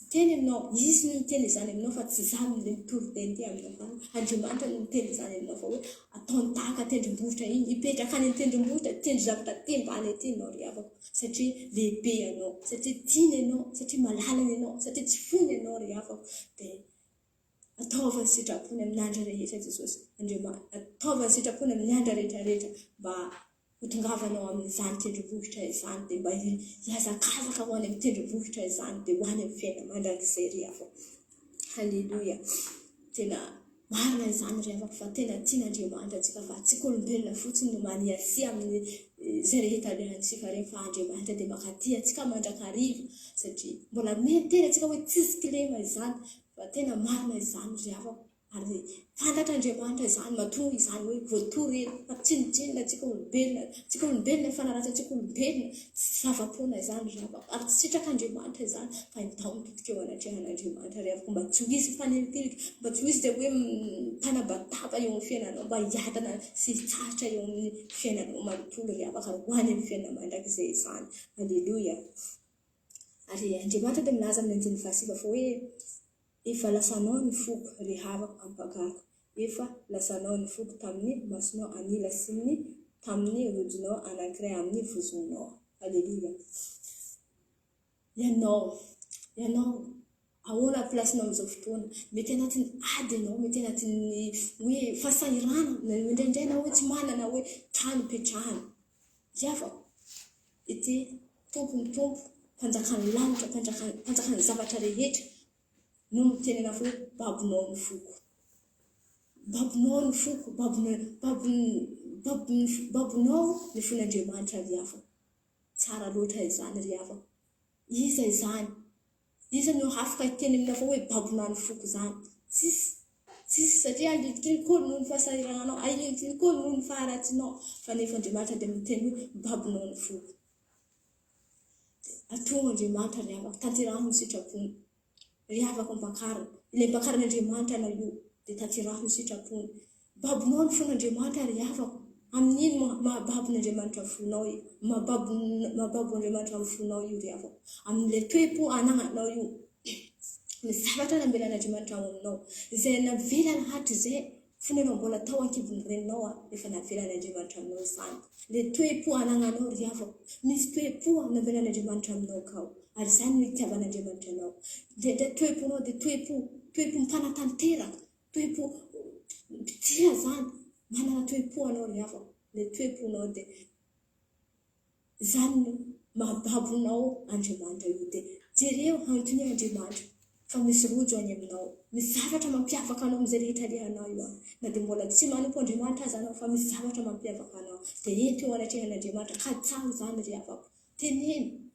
Teny aminao, izy no miteny izany aminao, fa tsy izany no mitory ty aminao, fa Andriamanitra no miteny izany aminao, fa hoe ataony tahaka tendrombohitra iny, hipetraka any tendrombohitra, tendry zavatra tembany aty ianao ry havako, satria lehibe ianao, satria tiana ianao, satria malalana ianao, satria tsy fony ianao ry havako. Dia ataova ny sitrapony amin'ny andro rehetra Jesosy. Ataova ny sitrapony amin'ny andro rehetrarehetra mba hotongavanao amin'izany tendrombohitra izany, dia mba hiazakazaka ho any amin'ny tendrombohitra izany, dia ho any amin'ny fiainana mandrakizay ry havako. Halleluja. Tena marina izany ry havako, fa tena tian'Andriamanitra antsika, fa tsika olombelona fotsiny no maniasia amin'ny izay rehetra alehantsika regny, fa Andriamanitra dia mankatia antsika mandrakariva, satria mbola mentena antsika hoe tsisy kilema izany, fa tena marina izany ry havako. Ary fantatr'Andriamanitra izany, mahatonga izany hoe voatory eny, fa tsinodinona tsika olombelona, fanaratsy antsika olombelona, tsy zava-poana izany ry havako, ary tsy sitrak'Andriamanitra izany, fa indao mitodika eo anatrehan'Andriamanitra ry havako, mba tsy ho izy faniritirika, mba tsy ho izy dia hoe tanabataba eo amin'ny fiainanao, mba hiadana sy hitsahatra eo amin'ny fiainanao manontolo ry havako, ary ho any amin'ny fiainana mandrakizay izany. Halleluja. Ary Andriamanitra dia milaza amin'ny andiny fahasiva fa hoe efa lasanao ny foko ry havako ampakako, efa lasanao ny foko tamin'ny masonao anila sy ny tamin'ny rodinao anankiray amin'ny vozonao. Halleluja. Ianao ahoana plasinao amin'izao fotoana? Mety anatin'ny ady ianao, mety anatin'ny hoe fasahirana, indraindray na hoe tsy manana hoe trano petrahana. Ry havako, ity tompony mpanjakan'ny lanitra, mpanjakan'ny zavatra rehetra no mitenena hoe babonao ny foko. babonao ny foko, babonao ny fon'Andriamanitra ry havako. Tsara loatra izany ry havako. Iza izany? Iza no afaka hiteny amina fa hoe babonao ny foko izany? Tsisy satria alikely koa noho ny fahasahirananao, alikely koa noho ny faharatsinao, fa nefa Andriamanitra dia miteny hoe babonao ny foko. Atao Andriamanitra ry havako, tanteraho ny sitrapony. Ry havako mpakarina, ilay mpakarin'Andriamanitra na io dia tanteraho ny sitrapony. Babonao ny fon'Andriamanitra ry havako. Amin'iny mahababo n'Andriamanitra ny fonao io, mahababo Andriamanitra ny fonao io ry havako. Amin'ilay toe-po anagnanao io, ny zavatra nambelan'Andriamanitra aminao, izay navelana hatrizay fonenao mbola tao ankibon'ny reninao efa navelan'Andriamanitra aminao izany. Ilay toe-po anagnanao ry havako, misy toe-po navelan'Andriamanitra aminao kao, ary izany no itiavan'Andriamanitra anao. Dia toe-ponao dia toe-po mipanatanteraka, toe-po tia zany, manana toe-po anao ry havako. Ilay toe-ponao dia izany no mahababonao Andriamanitra io. Dia jereo antony Andriamanitra fa misy rojo any aminao, misy zavatra mampiavaka anao amin'izay rehetra alehanao io. Na dia mbola tsy manompo Andriamanitra aza anao, fa misy zavatra mampiavaka anao. Dia eto eo anatrehan'Andriamanitra ka tsara izany ry havako. Teneny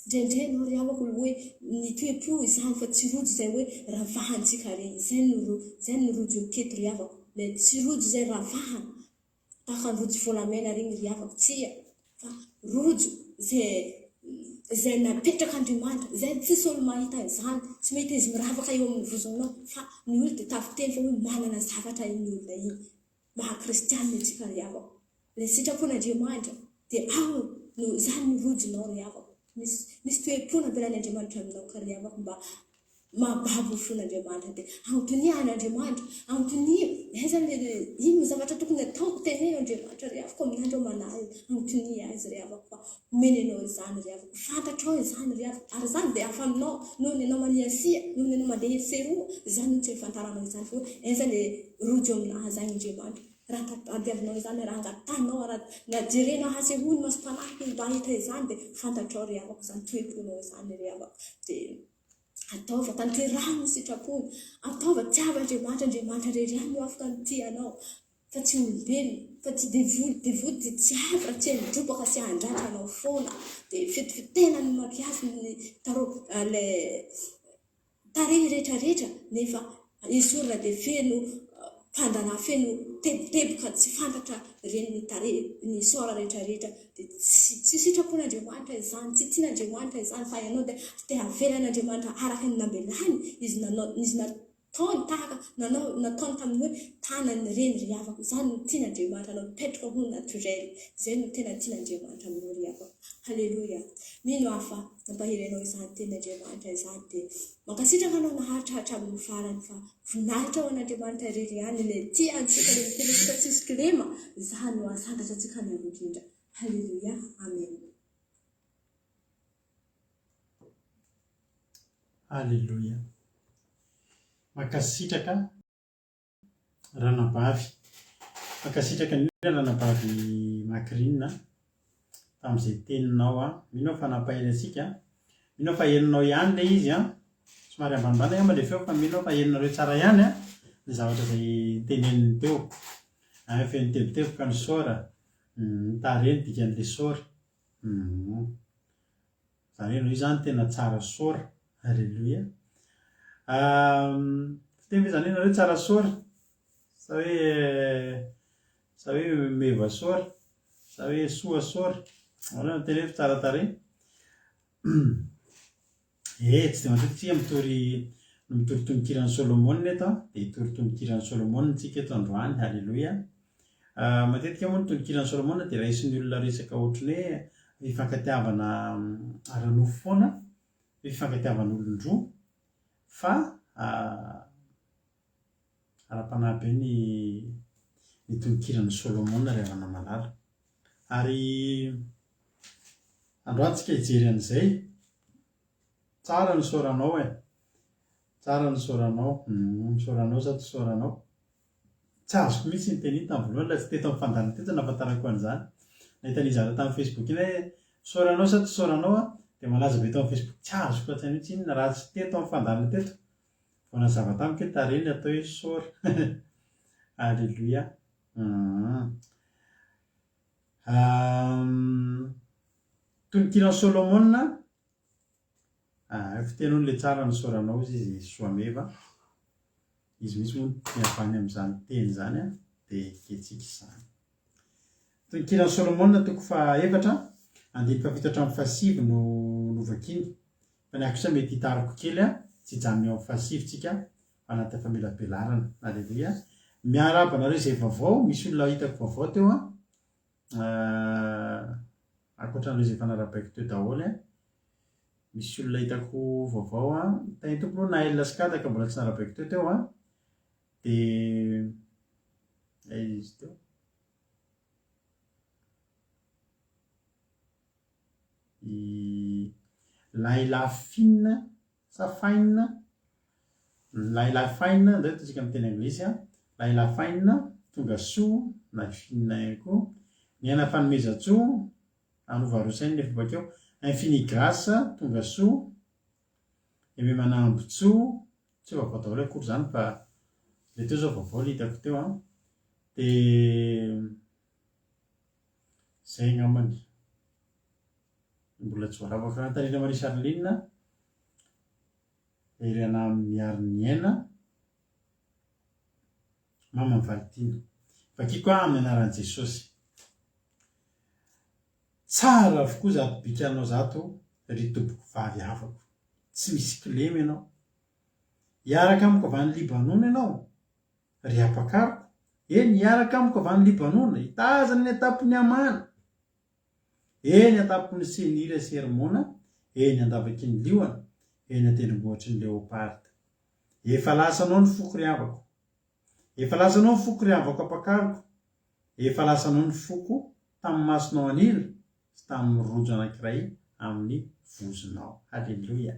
ndrendrenao ry havako hoe ny toe-po izany fa tsy rojo izay hoe ravahantsika reny. Izay no rojo keto ry havako. Ilay tsy rojo izay ravahana tahaka ny rojo volamena reny ry havako, tsia, fa rojo izay napetraka Andriamanitra, izay tsisy olo mahita izany, tsy mahita izy miravaka eo amin'ny vozonao, fa ny olo dia tafiteny fa hoe manana zavatra iny olona iny. Maha-kristianina antsika ry havako. Ilay sitrapon'Andriamanitra dia ao no izany ny rojonao ry havako. Misy toe-po navelan'Andriamanitra aminao ka ry havako mba mahababo ny fon'Andriamanitra. Dia anotonian'Andriamanitra, anotonio, aiza ino zavatra tokony ataoko teneno Andriamanitra ry havako amin'andro manahy, anotonia azy ry havako, fa omeny anao izany ry havako, fantatrao izany ry havako, ary izany dia hafa aminao noho ny anao maniasia, noho ny anao mandeha seroa, izany no tsy fantaranao izany fa hoe aiza ilay rojo aminahy izany Andriamanitra. Raha tadiavinao izany, raha angatanao, raha najerenao hasehoany masom-panahy mba hita izany dia fantatrao ry havako izany toe-ponao izany ry havako. Dia ataova tanteraho ny sitrapony, ataova tiava Andriamanitra rery ihany no afaka nitianao, fa tsy olombelona, fa tsy devoly dia tsy avy raha tsy handrobaka sy handratranao foana. Dia fetofetena ny makiazy ny tarehy rehetrarehetra, nefa isorina dia feno pandana, feno teboteboka tsy fantatra reny ny tarehy ny sora rehetrarehetra. Dia tsy sitrapon'Andriamanitra izany, tsy tian'Andriamanitra izany, fa ianao dia te havelan'Andriamanitra araka ny nambelany izy nataony tahaka nataony tamin'ny hoe tanany reny ry havako. Izany no tian'Andriamanitra anao, petraka ho naturel. Izay no tena tian'Andriamanitra aminao ry havako. Halleluia. Mino hafa nampahery anao izany tenin'Andriamanitra izany, dia mankasitraka anao naharitra amin'ny farany, fa voninahitra ao an'Andriamanitra rery ihany ilay tia antsika ilay miteny tsisy kilema. Izany no ahasantatra antsika ny indrindra. Halleluia. Amen. Halleluia. Mankasitraka ranabavy, mankasitraka indrindra ranabavy Macrine tamin'izay teninao mino fa nampahery antsika, mino fa heninao ihany ilay izy somary ambanimbany amba ilay feo, fa mino fa heninareo tsara ihany ny zavatra izay teneniny teo. Feno teboteboka ny sora, tareny dikan'ilay sora. Zareo io zany tena tsara sora. Halleluia. Fiteny zany ianareo tsara sora, sa hoe meva sora, sa hoe soa sora, oana tena hoe tsara tarehy. Tsy dia matetika mitory tononkirany Solomona eto, dia hitory tononkirany Solomona tsika eto androany. Halleluia. Matetika moa ny tononkirany Solomona dia raisin'ny olona resaka ohatrany hoe fifankatiavana ara-nofo foana, fifankatiavana olon-droa, fa ara-panahy be ny tononkirany Solomona ry havana malala. Ary androantsika hijery an'izay, tsara ny soranao tsara ny soranao, soranao zato soranao. Tsy azoko mihitsy ny teniny tamin'ny voalohany, laha tsy teto amin'ny fandarana teto nahafantarako an'izany. Nahita nizara tamin'ny Facebook iny hoe soranao zato soranao dia malaza be tao amin'ny Facebook. Tsy azoko atsany mihitsy iny raha tsy teto amin'ny fandarana teto. Vao nazava tamiko hoe tareny atao hoe sora. Alleluia. Toy ny kiran'ny Solomona, fitenoany le tsara ny soranao izy soameva. Izy misy moa miavany amin'izany teny zany dia ketsika izany. Toy ny kiran'ny Solomona toko faha-efatra, andiny fafito hatramin'ny fahasivy no vakiny. Fa ny akosa mety hitariko kely tsy hijanona eo amin'ny fahasivytsika anaty famelabelarana. Alleluia. Miaraba anareo izay vaovao, misy olona hitako vaovao teo ankoatran'ireo izay efa narabaiko teo daholo. Misy olona hitako vaovao tany tompo aloha Nael Laskadaka mbola tsy narabaiko teo dia izy teo Laila Fina Safaina Laila Faina ndray tsika amin'ny teny anglisy Laila Faina tonga soa na Fina ihany koa ny ana fanomezan-tsoa anova rosainy nefa bakeo infini grâce tonga soa eme manambo-tsoa tsy vaovao daholo akory zany fa le teo zao vaovao le hitako teo dia zay ngambany mbola tsy voaravaka Antanina Maria Charline irana miaro ny aina mama Valentine vakiko amin'ny anaran'i Jesosy. Tsara avokoa zato bikanao zato ry tompoko vavy avako, tsy misy kilemy ianao, hiaraka amiko avy any Libanona ianao ry ampakariko, eny hiaraka amiko avy any Libanona hitazana ny atapony Amana, eny atapony Senira sy Hermona, eny andavaky ny liona, eny an-tendrombohitry ny Leoparda. Efa lasanao ny foko ry avako, efa lasanao ny foko ry avako ampakariko, efa lasanao ny foko tamin'ny masonao anila sy tamin'ny rojo anankiray amin'ny vozonao. Halleluia.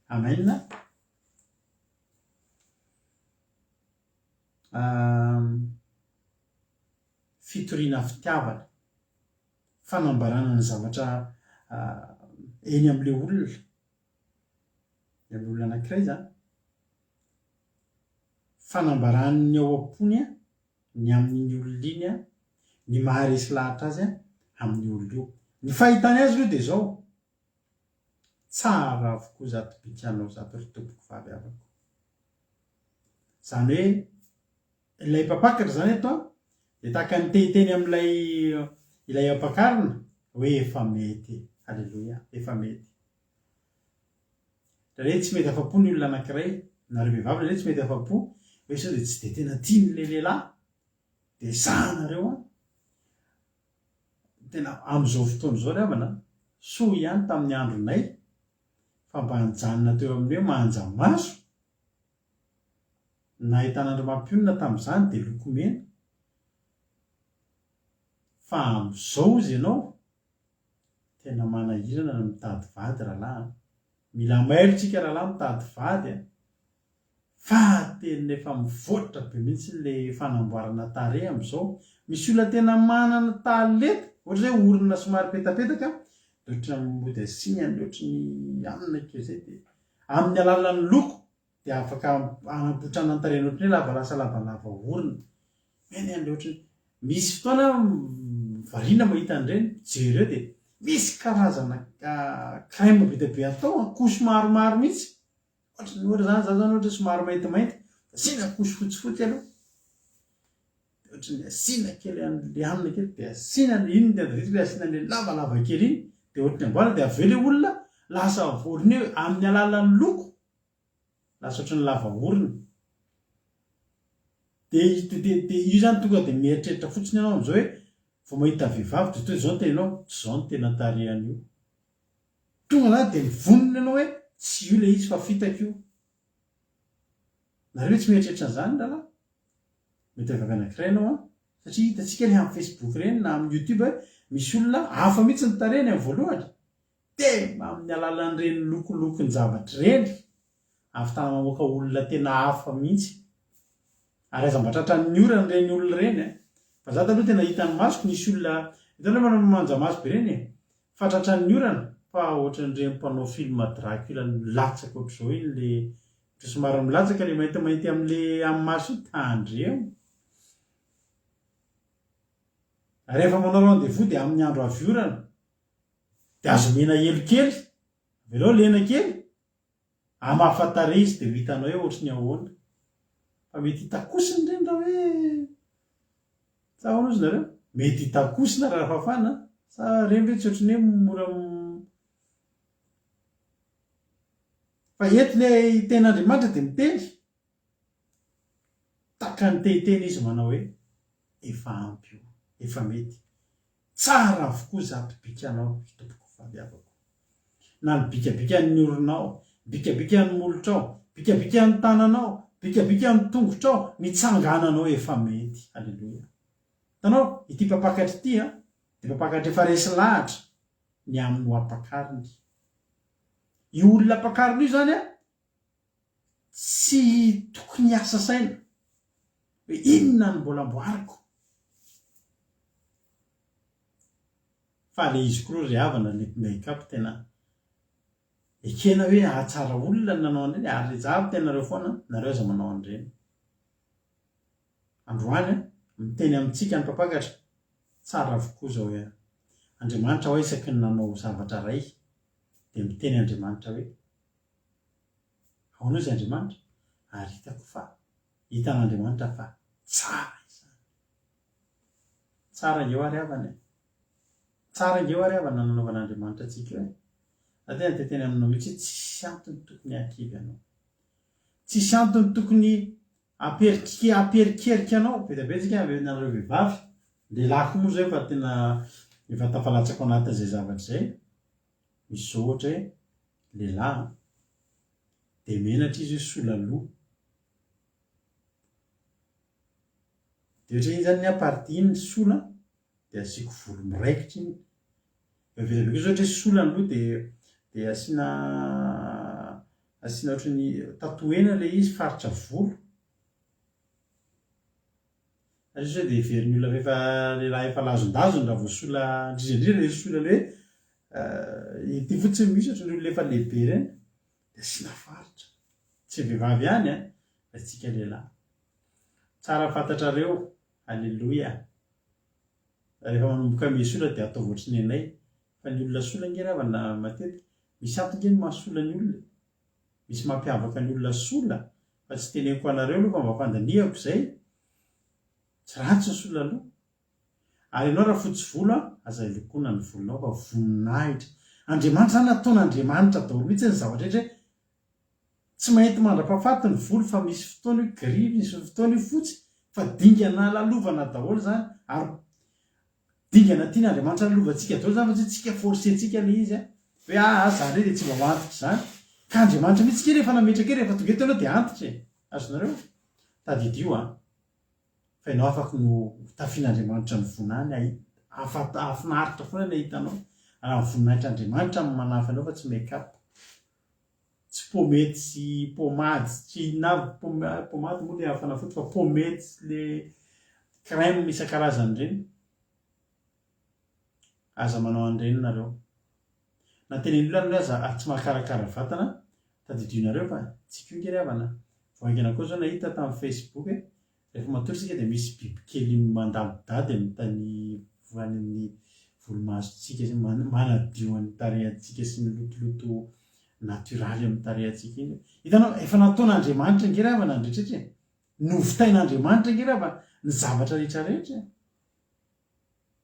Amen. Fitoriana fitiavana, fanambarana ny zavatra eny amin'ilay olona anankiray zany, fanambarany ny ao am-pony ny amin'ny olona iny ny maharesy lahatra azy amin'ny olona io. Ny fahitany azy io dia zao, tsara avokoa zato bikanao zato ry tompoko vavy avako. Zany hoe ilay mpampakatra zany eto dia tahaka ny tehiteny amin'ilay ampakarina hoe efa mety. Halleluia, efa mety. Raha tsy mety afa-po ny olona anankiray, nareo vehivavy ilay tsy mety afa-po hoe sao dia tsy dia tena tian'ilay lehilahy, dia zanareo tena amin'izao fotoana izao ry havana soa ihany tamin'ny andronay fa mba nijanona teo amin'ny hoe manja maso nahitan'andro mampionina tamin'izany dia lokomena, fa amin'izao izy ianao tena manahirana ny mitady vady rahalahy. Mila mailo tsika rahalahy mitady vady fa tena efa mivoatra be mihitsy ilay fanamboarana tarehy amin'izao. Misy olona tena manana talenta ohatra hoe orona somary petapetaka dia ohatrany mody asiany ohatrany amina keo izay dia amin'ny alalan'ny loko dia afaka anapotrana ny tarehiny ohatrany hoe lava lasa lavalava orona. Eny an'ilay ohatrany misy fotoana variana mahita an'ireny jereo dia misy karazana crème be dia be atao akoso maromaro mihitsy. Ohatra zany za zany ohatra somary maintimainty asiana akoso fotsifotsy aloha, ohatrany asiana kely an'ilay amina kely dia asiana iny dia andritra asiana an'ilay lavalava kely iny dia ohatrany amboarina dia aveo ilay olona lasa vorona eo amin'ny alalan'ny loko lasa ohatrany lava orona. Dia io zany tonga dia mieritreritra fotsiny ianao amin'izao hoe vao mahita vehivavy dia zao ny tenanao, tsy izao ny tena tarehany io. Tonga zany dia mivonona ianao hoe tsy io ilay izy fa fitaka io. Nareo tsy mieritreritra an'izany rahalahy? Mety avy anankiray ianao satria hitantsika ilay amin'ny Facebook ireny na amin'ny YouTube misy olona hafa mihitsy ny tarehiny amin'ny voalohany dia amin'ny alalan'ireny lokolokony zavatra ireny ahafitana mamoaka olona tena hafa mihitsy. Ary aza mbatratra ny orana ireny olona ireny fa za taloha tena hitan'ny masoko nisy olona hitanao manao manja maso be ireny fa tratra ny orana fa ohatran'ireny mpanao film Dracula latsaka ohatr'izao iny ilay somary milatsaka le mahitamaity amin'le amin'ny maso tandry eo. Rehefa manao rendez-vous dia amin'ny andro aviorana dia azo mena elo kely velao lena kely amahafantare izy dia hitanao hoe ohatry ny ahoana fa mety hitakosiny reny raha hoe sa ahoana izy nareo mety hitakosina raha fafana sa reny ve tsy ohatry ny hoe mora fa eto le ten'Andriamanitra dia miteny taka ny tehiteny izy manao hoe efa ampy io efa mety tsara avokoa zato bikanao tompoko fahabiavako na ny bikabikan'ny oronao bikabikan'ny molotrao bikabikan'ny tananao bikabikan'ny tongotrao mitsangananao efa mety. Halleloja. Tanao ity papakatra ity dia papakatra efa resy lahatra ny amin'ny ho ampakariny. Io olona ampakariny io zany tsy tokony asa saina hoe inona ny mbola amboariko fa le izy koa ry havana le make-up tena ekena hoe ahatsara olona nanao an'ireny ary zahavo tenareo foana nareo aza manao an'ireny. Androany miteny amintsika ny mpapakatra tsara avokoa zao hoe Andriamanitra ho isaky ny nanao zavatra ray dia miteny Andriamanitra hoe ahoana izy Andriamanitra ary hitako fa hitan'Andriamanitra fa tsara izany. Tsara eo ary havana tsara eo ary havana nanaovan'Andriamanitra antsika hoe atena teteny aminao mihitsy tsisy antony tokony hankivy anao tsisy antony tokony aperikerika anao betabetsika nareo vehivavy lehilahy moa zay fa tena efa tafalatsako anaty zay zavatra zay misy zao ohatra hoe lehilahy dia menatra izy hoe sola loha dia ohatra iny zany ny aparty iny sola dia asiako volo miraikitra iny vetabeka izy ohatra hoe sola ny loha dia asiana ohatra ny tatoena le izy faritra volo izy hoe dia heverin'ny olona rehefa lehilahy efa lazondazony raha vao sola indrindrindrindra le sola le hoe ity fotsiny misy ohatra ny olona efa lehibe ireny dia asiana faritra tsy vehivavy ihany fa tsika lehilahy tsara fantatrareo. Halleloja. Rehefa manomboka ame sola dia atao ohatry ny anay fa ny olona sola ngeravana matetika misy antony ny mahasola ny olona misy mampiavaka ny olona sola fa tsy teneniko anareo aloha fa mba fandaniako izay tsy ratsy ny sola aloha ary ianao raha fotsy volo aza ilokoana ny volonao fa voninahitra. Andriamanitra zany ataon'Andriamanitra daholo mihitsy ny zavatra rehetra tsy mahety mandra-pahafaty ny volo fa misy fotoana io gris misy fotoana io fotsy fa dingana lalovana daholo zany ary dingana tiana Andriamanitra lalovantsika daholo zany fa tsy tsika forsentsika le izy hoe zany dia tsy mba hoantitra zany ka Andriamanitra mihitsy ke rehefa nametraka e rehefa tonga eto ianao dia antitra azonareo tadidio fa ianao afaka no tafian'Andriamanitra ny vonany afinaritra foana ny ahitanao raha voninahitra Andriamanitra amin'ny manafa anao fa tsy make-up tsy pomety sy pomady tsy inavy pomady moa le hafanafoty fa pomety sy le crème isan-karazany ireny aza manao an'ireny nareo na tenen'olona ny aza tsy mahakarakara vatana tadidionareo fa tsika io ngery havana voaingana koa zao nahita tamin'ny Facebook rehefa matory sika dia misy bibikely mandadidady amin'ny tany voan'ny volomasontsika sy manadio amin'ny tarehantsika sy milotoloto natioraly amin'ny tarehantsika iny hitanao efa nataon'Andriamanitra ngery havana ny rehetraretra novitain'Andriamanitra ngery hava ny zavatra rehetrarehetra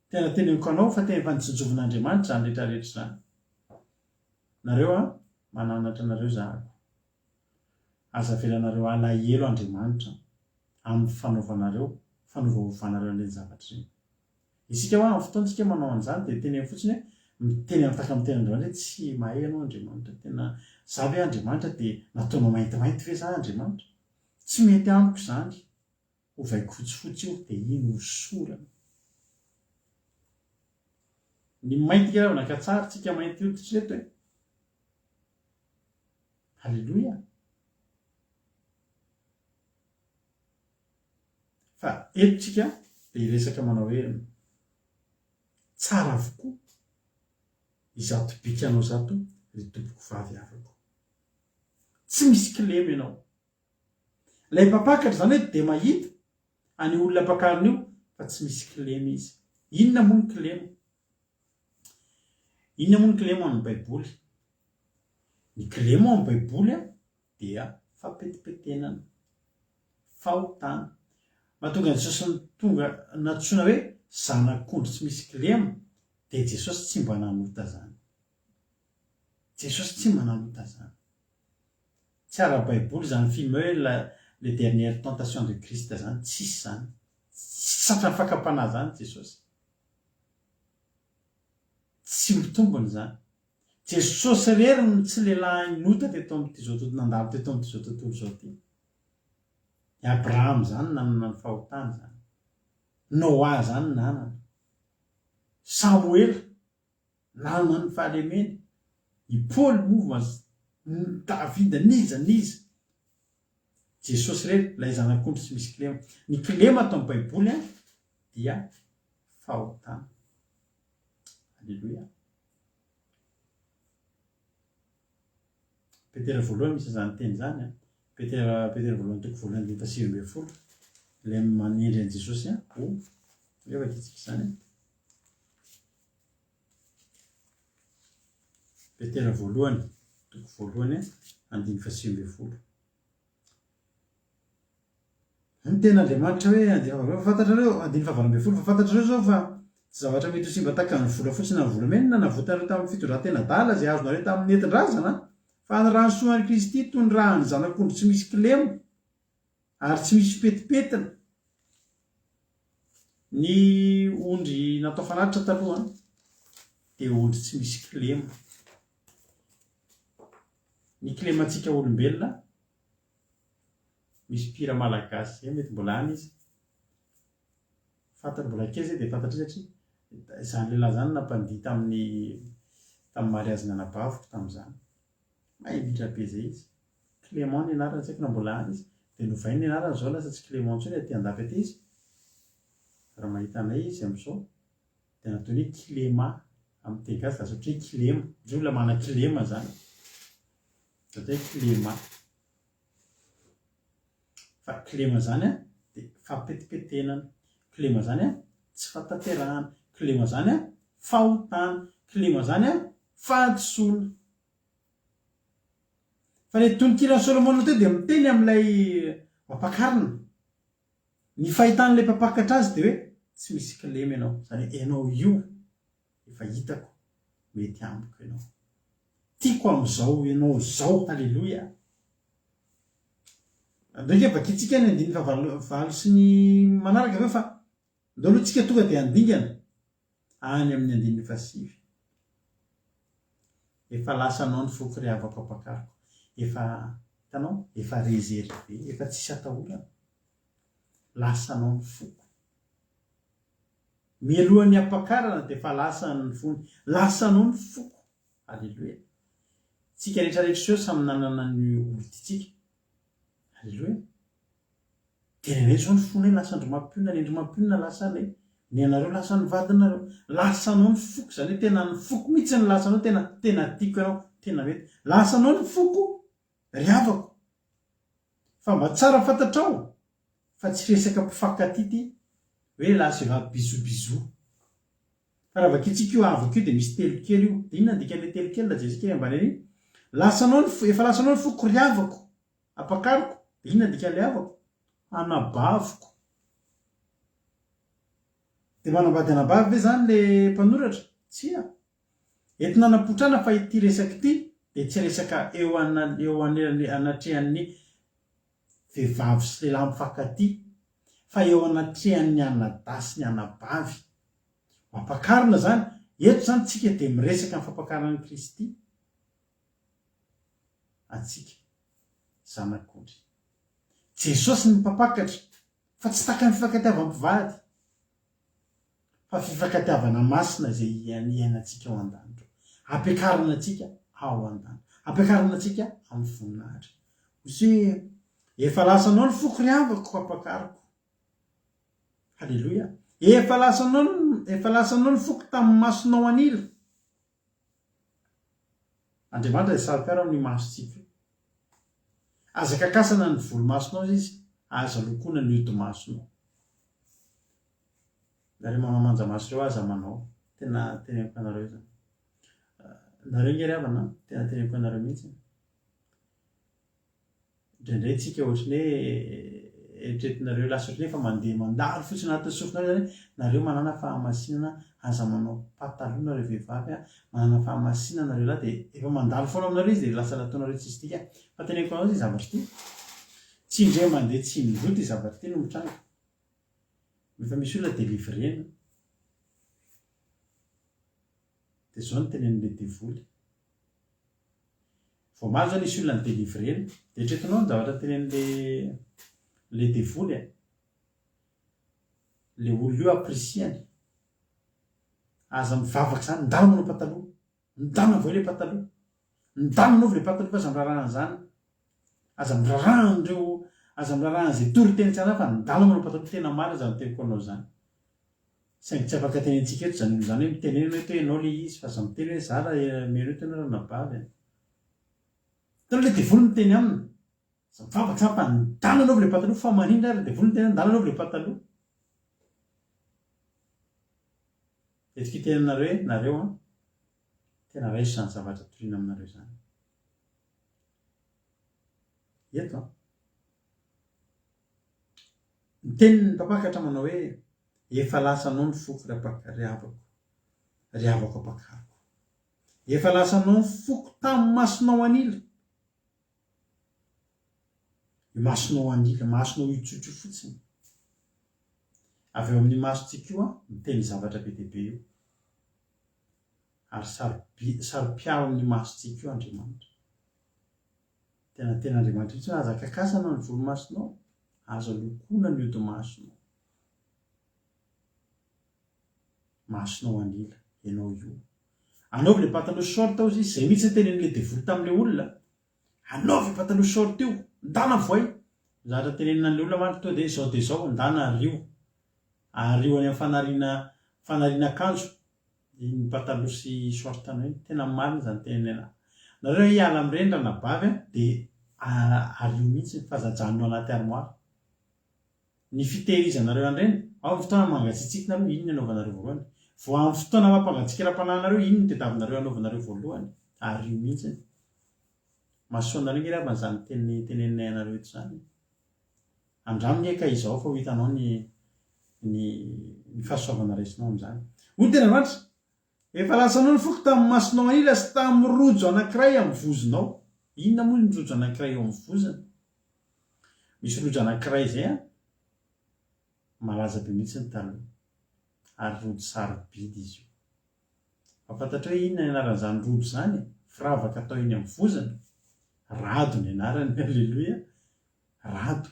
tena teneniko anao fa tena efa nitsonjovin'Andriamanitra zany rehetrarehetra zany. Nareo mananatra nareo zahako aza velanareo alahelo Andriamanitra amin'ny fanaovanareo fanaovaovanareo an'ireny zavatra ireny. Isika amin'ny fotoantsika manao an'izany dia teny fotsiny hoe miteny mitaka amin'ny ten'Andriamanitra tsy mahay ianao Andriamanitra tena zavy Andriamanitra dia nataonao maintimainty ve za Andriamanitra tsy mety amiko izany ho vaiko fotsifotsy io dia iny ho sorana ny mainty garavana ka tsara tsika mainty hoditra reto Halleloja. Fa etotsika dia hiresaka manao hoe tsara avokoa izato bikanao zato ry tompoko vavy avako tsy misy kilemy ianao Ilay mpapakatra zany hoe de mahita any olona mpakarina io fa tsy misy kilema izy. Inona moa ny kilema? Inona moa ny kilema amin'ny baiboly? Ny kilema ao amin'ny baiboly dia fampetipetenana, fahotana. Mahatonga Jesosy tonga natsoina hoe zanak'ondry tsy misy kilema, dia Jesosy tsy mba nanota zany. Jesosy tsy mba nanota zany. Tsy ara-baiboly zany film hoe les dernières tentations de Christ zany, tsisy zany. Satra fakapana zany Jesosy. Tsy mitombony zany. Jesosy rery no tsy lehilahy nota teto amin'ity zao tontolo nandalo teto amin'ity zao tontolo zao ty. I Abraham zany nanana ny fahotana zany. Noa zany nanana. Samuel nanana ny fahalemena. I Paul moa Davida niza. Jesosy rery ilay zanak'ondry tsy misy kilema. Ny kilema ato amin'ny baiboly dia fahotana. Alleluia. Petera voalohany misy zany teny zany. Petera voalohany toko voalohany dia fasivy ambin'ny folo. Ilay manendry an'i Jesosy rehefa kitsika zany. Petera voalohany toko voalohany andiny fasivy ambin'ny folo. Ny ten'Andriamanitra hoe andiny fafantatrareo andiny fahavalo ambin'ny folo, fafantatrareo zao fa tsy zavatra mety ho simba tahaka ny vola fotsiny na ny volamena na navotanareo tamin'ny fitondran-tena adala izay azonareo tamin'ny nentin-drazana, fa ny raha ny soan'i Kristy toy ny raha ny zanak'ondry tsy misy kilema ary tsy misy fipetipetina. Ny ondry natao fanatitra taloha dia ondry tsy misy kilema. Ny kilemantsika olombelona misy mpira malagasy zay mety mbola any izy. Fantatra mbola kely zay dia fantatra satria izany lehilahy zany nampandihy tamin'ny mariazy nanabaviko tamin'izany. Mahindritra be zay izy. Clément ny anarany, tsy haiko na mbola any izy. Dia novainy ny anarany zao lasa tsy Clément intsony aty andafy aty izy. Raha mahita anay izy amin'izao dia nataony hoe Clément amin'ny teny gasy lasa ohatra hoe kilema. Izy olona mana kilema zany. Atao hoe Clément. Fa kilema zany dia fampetipetenana. Kilema zany tsy fatanterahana. Kilema zany fahotana. Kilema zany fahadisoana. Fa ilay tononkirana Solomona teo dia miteny amin'ilay mpampakarina. Ny fahitan'ilay mpampakatra azy dia hoe tsy misy kilema ianao. Zany ianao io efa hitako mety ambiko ianao. Tiako amin'izao ianao zao. Halleluia. Ndraika vakitsika ny andiny fahavalo sy ny manaraka ve fa ndao aloha tsika tonga dia andingana any amin'ny andiny fasivy. Efa lasanao ny foko ry havako ampakariko. Efa réservé, efa tsisy atahorana. Lasanao ny foko. Mialohan'ny ampakarana dia efa lasan'ny fony. Lasanao ny foko. Halleluia. Tsika rehetrarehetra samy nanana ny olontsika. Halleluia. Tena rehetra zao ny fony lasandro-mampionina, ny endro-mampionina lasanay. Ny anareo lasan'ny vadinareo. Lasanao ny foko, zany hoe tena ny foko mihitsy ny lasanao, tena tiako ianao, tena mety. Lasanao ny foko, ry havako. Fa mba tsara fantatrao fa tsy resaka mpifankatia ty hoe lasa efa bizobizou. Fa raha vakitsika io havako io dia misy telokely io. Inona dikan'ilay telokely la jezika ambany ery? Efa lasanao ny foko ry havako. Ampakariko. Inona dikan'ilay havako? Anabaviko. Dia manambady anabavy ve zany ilay mpanoratra? Tsia. Entina anapotrana fa ity resaka ity dia tsy resaka eo anatrehan'ny vehivavy sy lehilahy mifankatia, fa eo anatrehan'ny anadasy ny anabavy. Mampakarina zany. Eto zany tsika dia miresaka amin'ny fampakaran'i Kristy. Atsika zanak'ondry. Jesosy ny mpampakatra, fa tsy taka ny fifankatiavam-pivady, fa fifankatiavana masina izay iainantsika ao an-danitra. Ampiakarina antsika ao an-danitra. Ampiakarina antsika amin'ny voninahitra. Hoe efa lasanao ny foko ry havako ampakariko. Halleluia. Efa lasanao ny foko tamin'ny masonao anila. Andriamanitra dia sary piaro amin'ny masontsika. Aza kakasana ny volomasonao izy aza lokoana ny odi-masonao. Nareo manamanja maso reo aza manao. Tena teneniko anareo zany. Nareo nge ry havana, tena teneniko anareo mihitsy. Indraindray tsika ohatry ny hoe eritreretinareo lasa ohatry ny efa mandeha mandalo fotsiny anatin'ny sofinareo zany. Nareo manana fahamasinana aza manao pataloha nareo vehivavy, manana fahamasinana nareo lahy dia efa mandalo foana aminareo izy dia lasa nataonareo tsisy tika. Fa teneniko anareo zay zavatra ity. Tsy indray mandeha tsy mizoto izy zavatra ity no mitranga. Efa misy olona délivrena. Dia zao ny tenen'ilay devoly. Vao maro zany misy olona ny délivrena, dia eritreretinao ny zavatra tenen'ilay devoly. Ilay olona io aprisiany. Aza mivavaka zany, ndana manao pataloha. Ndana vao ilay pataloha. Ndana anaovy ilay pataloha fa aza mirarahana zany. Aza mirarahana aza mirarahana izay tory teny tsy anazy fa ndana manao pataloha tena marina zany teniko anao zany. Saingy tsy afaka tenentsika eto zany hoe mitenena hoe enao ilay izy fa aza miteny hoe zara meno eto ianao ranabavy. Tena ilay devoly miteny aminy. Aza mivavaka zany fa ndana anaovy ilay pataloha fa manindra ary devoly miteny ndana anaovy ilay pataloha. Etika tenanareo hoe nareo tena raiso izany zavatra toriana aminareo zany. Eto ny tenin'ny mpampakatra manao hoe efa lasanao ny foko ry havako apakako. Efa lasanao ny foko tamin'ny masonao anila. I masonao anila, masonao itsotro fotsiny. Avy eo amin'ny masontsika io miteny zavatra be dia be io. Ary saro-piaro amin'ny masontsika io Andriamanitra. Tena Andriamanitra itsy aza kakasana ny volomasonao, aza lokoana ny odi-masonao. Masonao anila, ianao io. Anaovy ilay pataloha short ao izy, izay mihitsy tenen'ilay devoly tamin'ilay olona. Anaovy pataloha short io, ndana voay. Zavatra tenen'ilay olona mantsy to dia izao ndana ario. Ario any amin'ny fanariana akanjo. Ny pataloha sy short anao tena marina zany tenenena. Nareo hiala amin'ireny ranabavy dia ario mihitsy fahazajanonao anaty armoire. Ny fitehirizanareo an'ireny, ao amin'ny fotoana mangatsiatsikinareo, ino ny anaovanareo voalohany. Vao amin'ny fotoana mampangatsikram-panahinareo, ino ny tadiavinareo anaovanareo voalohany. Ario mihitsy. Mahasoanareo nge raha zany tenenay anareo eto zany. Andraminy eka izao fa ho hitanao ny fahasoavana raisinao amin'izany. Hoy tena Andriamanitra, efa lasanao ny foko tamin'ny masonao anila sy tamin'ny rojo anankiray amin'ny vozonao. Inona moa ny rojo anankiray eo amin'ny vozony? Misy rojo anankiray izay malaza be mihitsy ny taloha. Ary rojo sarobidy izy io. Fantatra hoe inona ny anaran'izany rojo zany? Firavaka atao eny amin'ny vozony. Rado ny anarany, alleluia. Rado.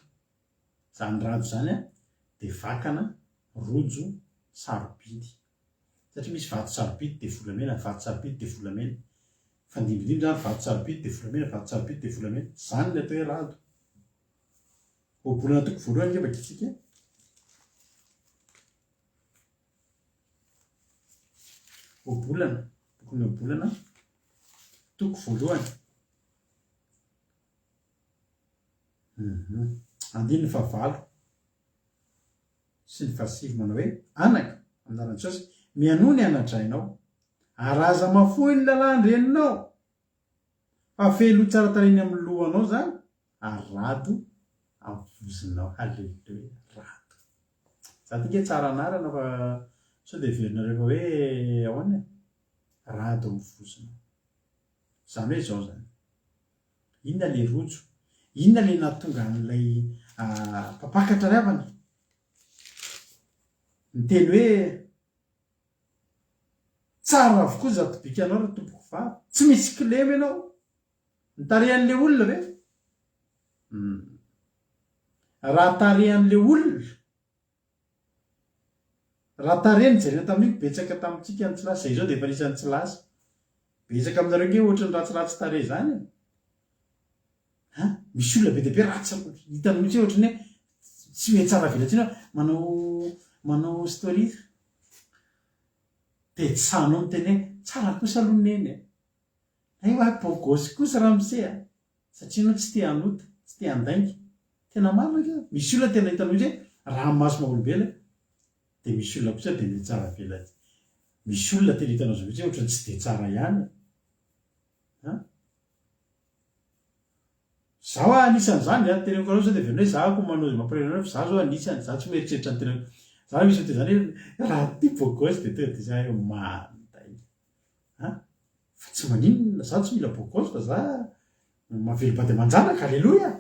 Zany rado zany dia vakana rojo sarobidy. Satria misy vato sarobidy dia volamena, vato sarobidy dia volamena. Fandimbidimby zany vato sarobidy dia volamena, vato sarobidy dia volamena. Zany ilay atao hoe rado. Obolana toko voalohany nge bakitsika. Obolana, boky ny obolana, toko voalohany. Andiny ny fahavalo sy ny fahasivy manao hoe anaka anaran'ny Jesosy, mianoa ny anadrainao, ary aza mafohy ny lalàny reninao, fa felo tsara tariny amin'ny lohanao zany, ary rado amin'ny vozonao. Halleluia, rado. Za tika tsara anarana fa sao dia verinareo hoe ahoana? Rado amin'ny vozonao. Zany hoe zao zany. Inona ilay rojo? Inona ilay nahatonga an'ilay mpampakatra ry havana? Miteny hoe tsara avokoa zatobikanao raha tompoko vavy. Tsy misy kilemy ianao. Nitarehan'ilay olona ve? Raha tarehan'ilay olona, raha tarehany jerena tamin'io betsaka tamintsika ny tsy lasa. Izay zao dia efa nisan'ny tsy lasa. Betsaka aminareo nge ohatry ny ratsiratsy tare zany. Misy olona be dia be ratsy. Hitanao mihitsy ohatry ny hoe tsy hoe tsara velatsina manao story. Dia tsanao miteny hoe tsara kosa aloha neny. Io beau gosse kosa raha misea. Satria ianao tsy te hanota, tsy te handainga. tena marina ka misy olona tena hitanao hoe raha maso maolombela dia misy olona kosa dia de tsara velany misy olona tena hitanao zao mihitsy ohatra tsy de tsara ihany zaho anisan'izany a teneko anao zao dia avena hoe za ko manao izy mampirenana fa za zao anisany za tsy mieritreritra ny tenako za misy te zany hoe raha ty bôgosy dia tonga dia za eo manday fa tsy maninona za tsy mila bôgosy fa za mahavelobady amanjanaka alleloia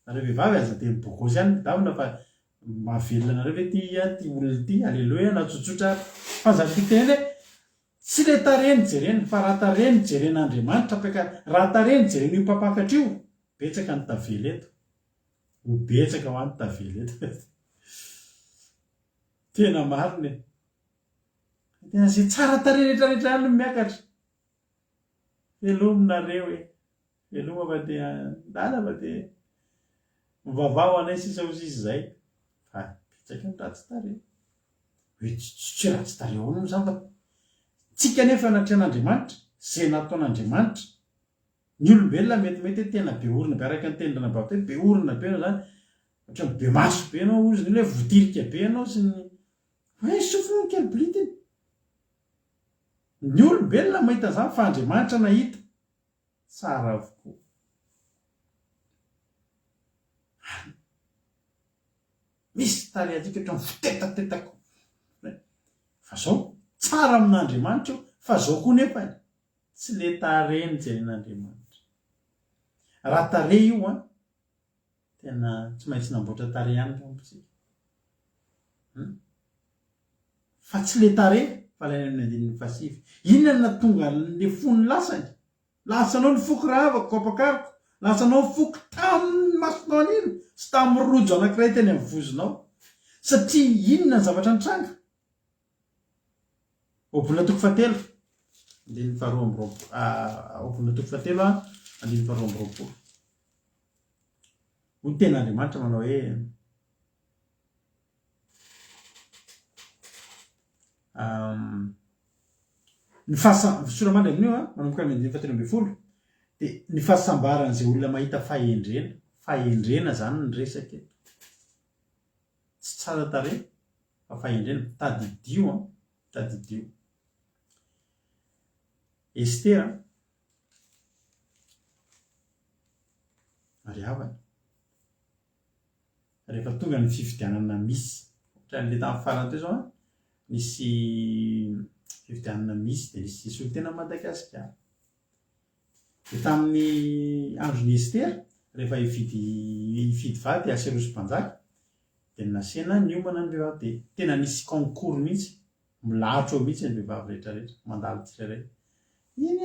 nareo vehivavy aza dia bôgosy ihany davina fa mahavelona nareo hoe ty olona ty alleloia na tsotsotra fa za ty tena hoe tsy le tareny jereny fa raha tareny jeren'Andriamanitra peka raha tareny jereny io mpampakatra io betsaka ny tavela eto ho betsaka ho any tavela eto tena marina tena zay tsara tareny rehetrarehetra any miakatra velominareo e veloma fa dia ndala fa dia mivavao anay sisa ho sisy zay fa betsaka ny ratsy tareny hoe tsy ratsy tareo ao zany fa tsika nefa anatrehan'Andriamanitra zay nataon'Andriamanitra ny olombelona metimety hoe tena be orina be araka ny tendrana bavy hoe be orina be anao zany ohatra be maso be anao ozy ny hoe voatirika be anao sy ny hoe sofina ny kely blitiny ny olombelona mahita zany fa Andriamanitra nahita tsara avokoa misy tary atsika ohatra fitetatetako fa zao tsara amin'Andriamanitra io fa zao koa nefa tsy le tareny jeren'Andriamanitra raha tare io a tena tsy maintsy namboatra tare ihany kampitsika fa tsy le tare fa ilaina amin'ny andininy fasivy inona na tonga le fony lasanao ny foky raha avako kopakariko lasanao foky tamin'ny masonao an'ino sy tamin'ny rojo anankiray teny amin'ny vozonao satria inona ny zavatra nitranga obolona toko fatelo andininy faharoa amby roapolo obolona toko fatelo andininy faharoa amby roapolo ho tena Andriamanitra manao hoe ny soramandry amin'io manomboka amin'ny andininy fahatelo ambin'ny folo dia ny fahasambaran'izay olona mahita fahendrena zany ny resaka tsy tsara tare fa fahendrena tadidio tadidio Estera ary havana rehefa tonga ny fifidianana misy ohatra n'le tamin'ny farany teo zao nisy fifidianana misy dia nisy jesy tena Madagasikara dia tamin'ny andron'ny Estera rehefa hifidy vady aserosy-mpanjaka dia nasena niomana ny vehivavy dia tena nisy concours mihitsy milatro eo mihitsy ny vehivavy rehetrarehetra mandalo tsirairay iny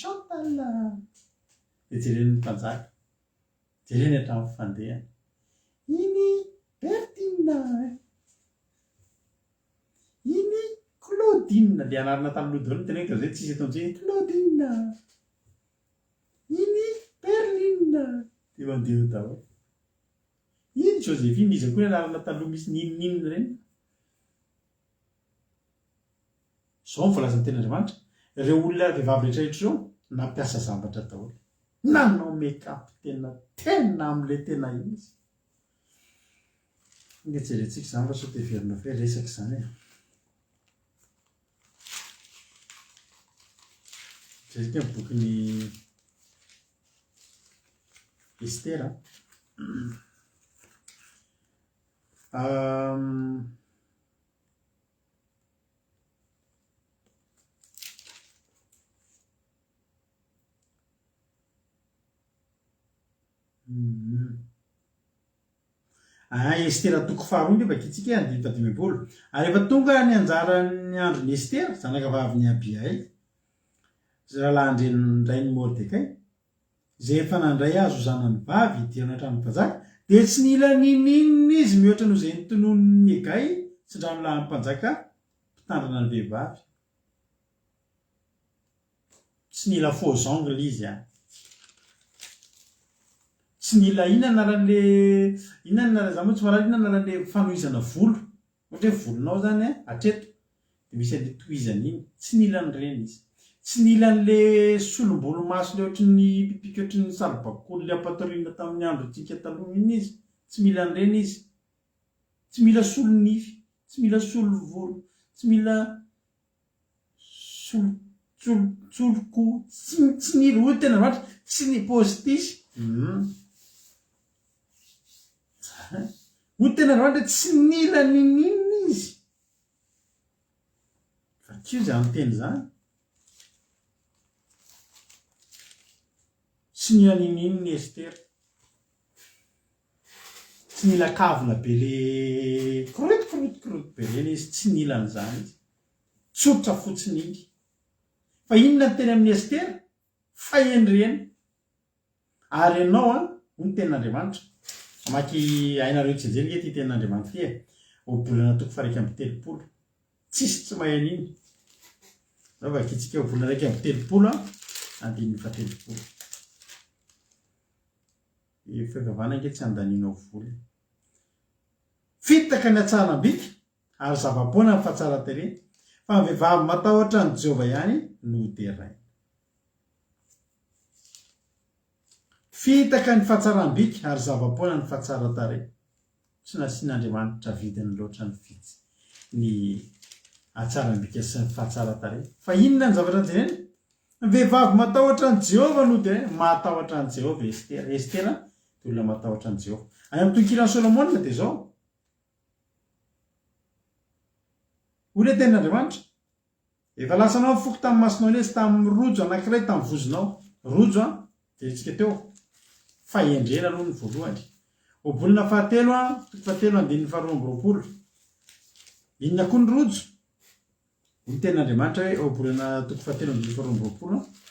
Chantal dia jeren'ny mpanjaka jereny hatramin'ny fandehany iny Bertina iny Claudine le anarana tamin'ny lodony tena hoe zay tsisy eto amin'izay Claudine iny Berline dia mandeha daholo iny Joséphine izy koa anarana taloha misy nininina ireny zao mivolazan'ny ten'Andriamanitra ireo olona vehivavy rehetrarehetra zao nampiasa zavatra daholo nanao make-up tena amin'ilay tena izy inga jerentsika zany fa sao te verina fe resaka zany jerika ny bokyny Estera Estera toko faharoa nefa kitsika andiny fadimympolo ary efa tonga ny anjaran'ny andron'ny Estera zanaka vaviny Abihail rahalahy andrenindray ny Mordekay zay efa nandray azo zanany vavy hidirana hatramin'ny mpanjaka dia tsy nila nininina izy mihoatra noho izay nitonon'ny Hegay sy ndranolan'ny mpanjaka mpitandrina ny vehivavy tsy nila faux ongle izy tsy nila inona zany tsy marary inona naran'le fanohizana volo ohatra hoe volonao zany hatreto dia misy an'le tohizana iny tsy nila nyreny izy tsy nila an'le solombolo maso le ohatry ny pipika ohatry ny salobakolo le ampatoriana tamin'ny andro tsika taloha iny izy, tsy mila an'ireny izy, tsy mila solo nify, tsy mila solo volo, tsy mila soloko, tsy nila ho tena loatra, tsy ny postisy ho tena loatra tsy nila ninina izy. Fa kio zay anteny zany, tsy nila ninina ny Estera, tsy nila kavina be le korotokorotokorot be reny izy, tsy nila an'izany izy, tsotra fotsiny iny. Fa inona ny teny amin'ny Estera? Fa endreny. Ary ianao ho ny tenin'Andriamanitra. Mamaky hainareo tsenjeny nge ty tenin'Andriamanitra ty e. Obolana toko 130. Tsisy tsy mahay an'iny. Zao vakitsika obolana 130 andininy 70. Fivavahana nge tsy andaninao voly. Fitaka ny hatsaram-bika ary zava-poana ny fahatsara-tarehy, fa ny vehivavy matahotra ny Jehovah ihany no derainy. Fitaka ny fahatsaram-bika ary zava-poana ny fahatsara-tarehy. Tsy nasian'Andriamanitra vidiny loatra ny vitsy ny hatsaram-bika sy ny fahatsara-tarehy. Fa inona ny zavatra jereny? Ny vehivavy matahotra ny Jehovah no derainy. Matahotra ny Jehovah Estera. Estera dia olona matahotra ny Jehovah. Any amin'ny tokiran'i Solomonina dia zao. Olona tenin'Andriamanitra. Efa lasanao ny foko tamin'ny masonao lesy tamin'ny rojo anankiray tamin'ny vozonao. Rojo dia itsika teo. Fa endrena aloha ny voalohany. Obolona fahatelo toko fahatelo andininy 220. Inona koa ny rojo? Ny tenin'Andriamanitra hoe obolana toko fahatelo andininy 220.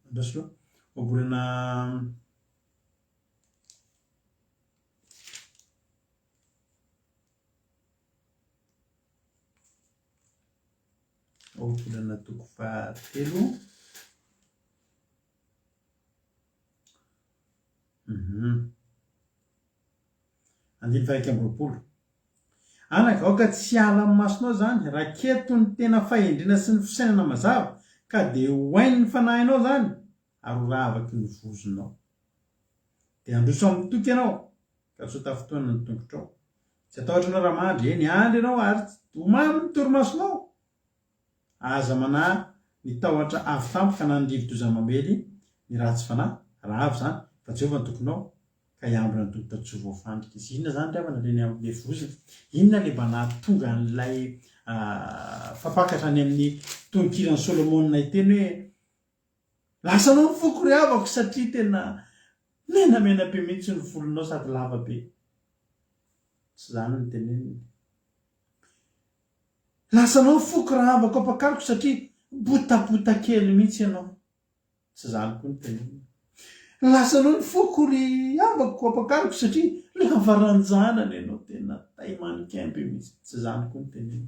Andrasoloha. Obolana toko fahatelo andiny 120. Anagaoka tsy ala amin'ny masonao zany, raketo ny tena fahendrena sy ny fisainana mazava, ka dia hoainy ny fanahinao zany, ary ho ravaky ny vozonao. Dia androso amin'ny toky ianao, ka tsy ho tafotoana ny tongotrao. Tsy atahotra anao raha mandry, eny andry ianao ary homamy ny torimasonao. Aza manahy ny tahotra avy tampoka na ny rivo-doza mamely ny ratsy fanahy, raha avy zany, fa Jehovah ny tokonao, ka hiambina ny tongotra tsy ho voafandrika izy. Inona zany ravana reny amin'ilay vozona? Inona le mba nahatonga an'ilay fampakatra any amin'ny tonkiran'i Solomonina iteny hoe lasanao ny foko ry havako satria tena menamena be mihitsy ny volonao sady lava be. Tsy zany ny teneniny. Lasanao ny foko ry havako ampakariko satria botabota kely mihitsy ianao. Tsy zany koa ny teneniny. Lasanao ny foko ry havako ampakariko satria lavaranjanana ianao, tena taimanikambe mihitsy. Tsy zany koa ny teneniny.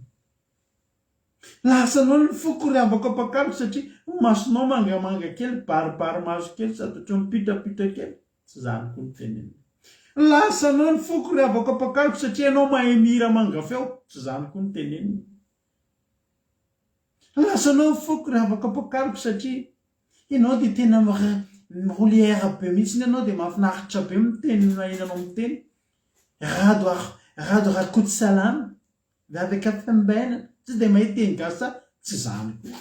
Lasanao ny foko ry havako ampakariko satria masonao mangamanga kely, baribary maso kely sady ohatry mipitrapitra kely. Tsy zany koa ny teneniny. Lasanao ny foko ry havako ampakariko satria ianao mahay mihira manga feo. Tsy zany koa ny teneniny. Lasanao ny foko ry havako ampakariko satria ianao dia tena molière be mihitsy ianao, dia mahafinaritra be miteny mahinanao miteny. Rado rakoto salama avec afambaina, tsy dia mahay teny gasy sa tsy zany koa.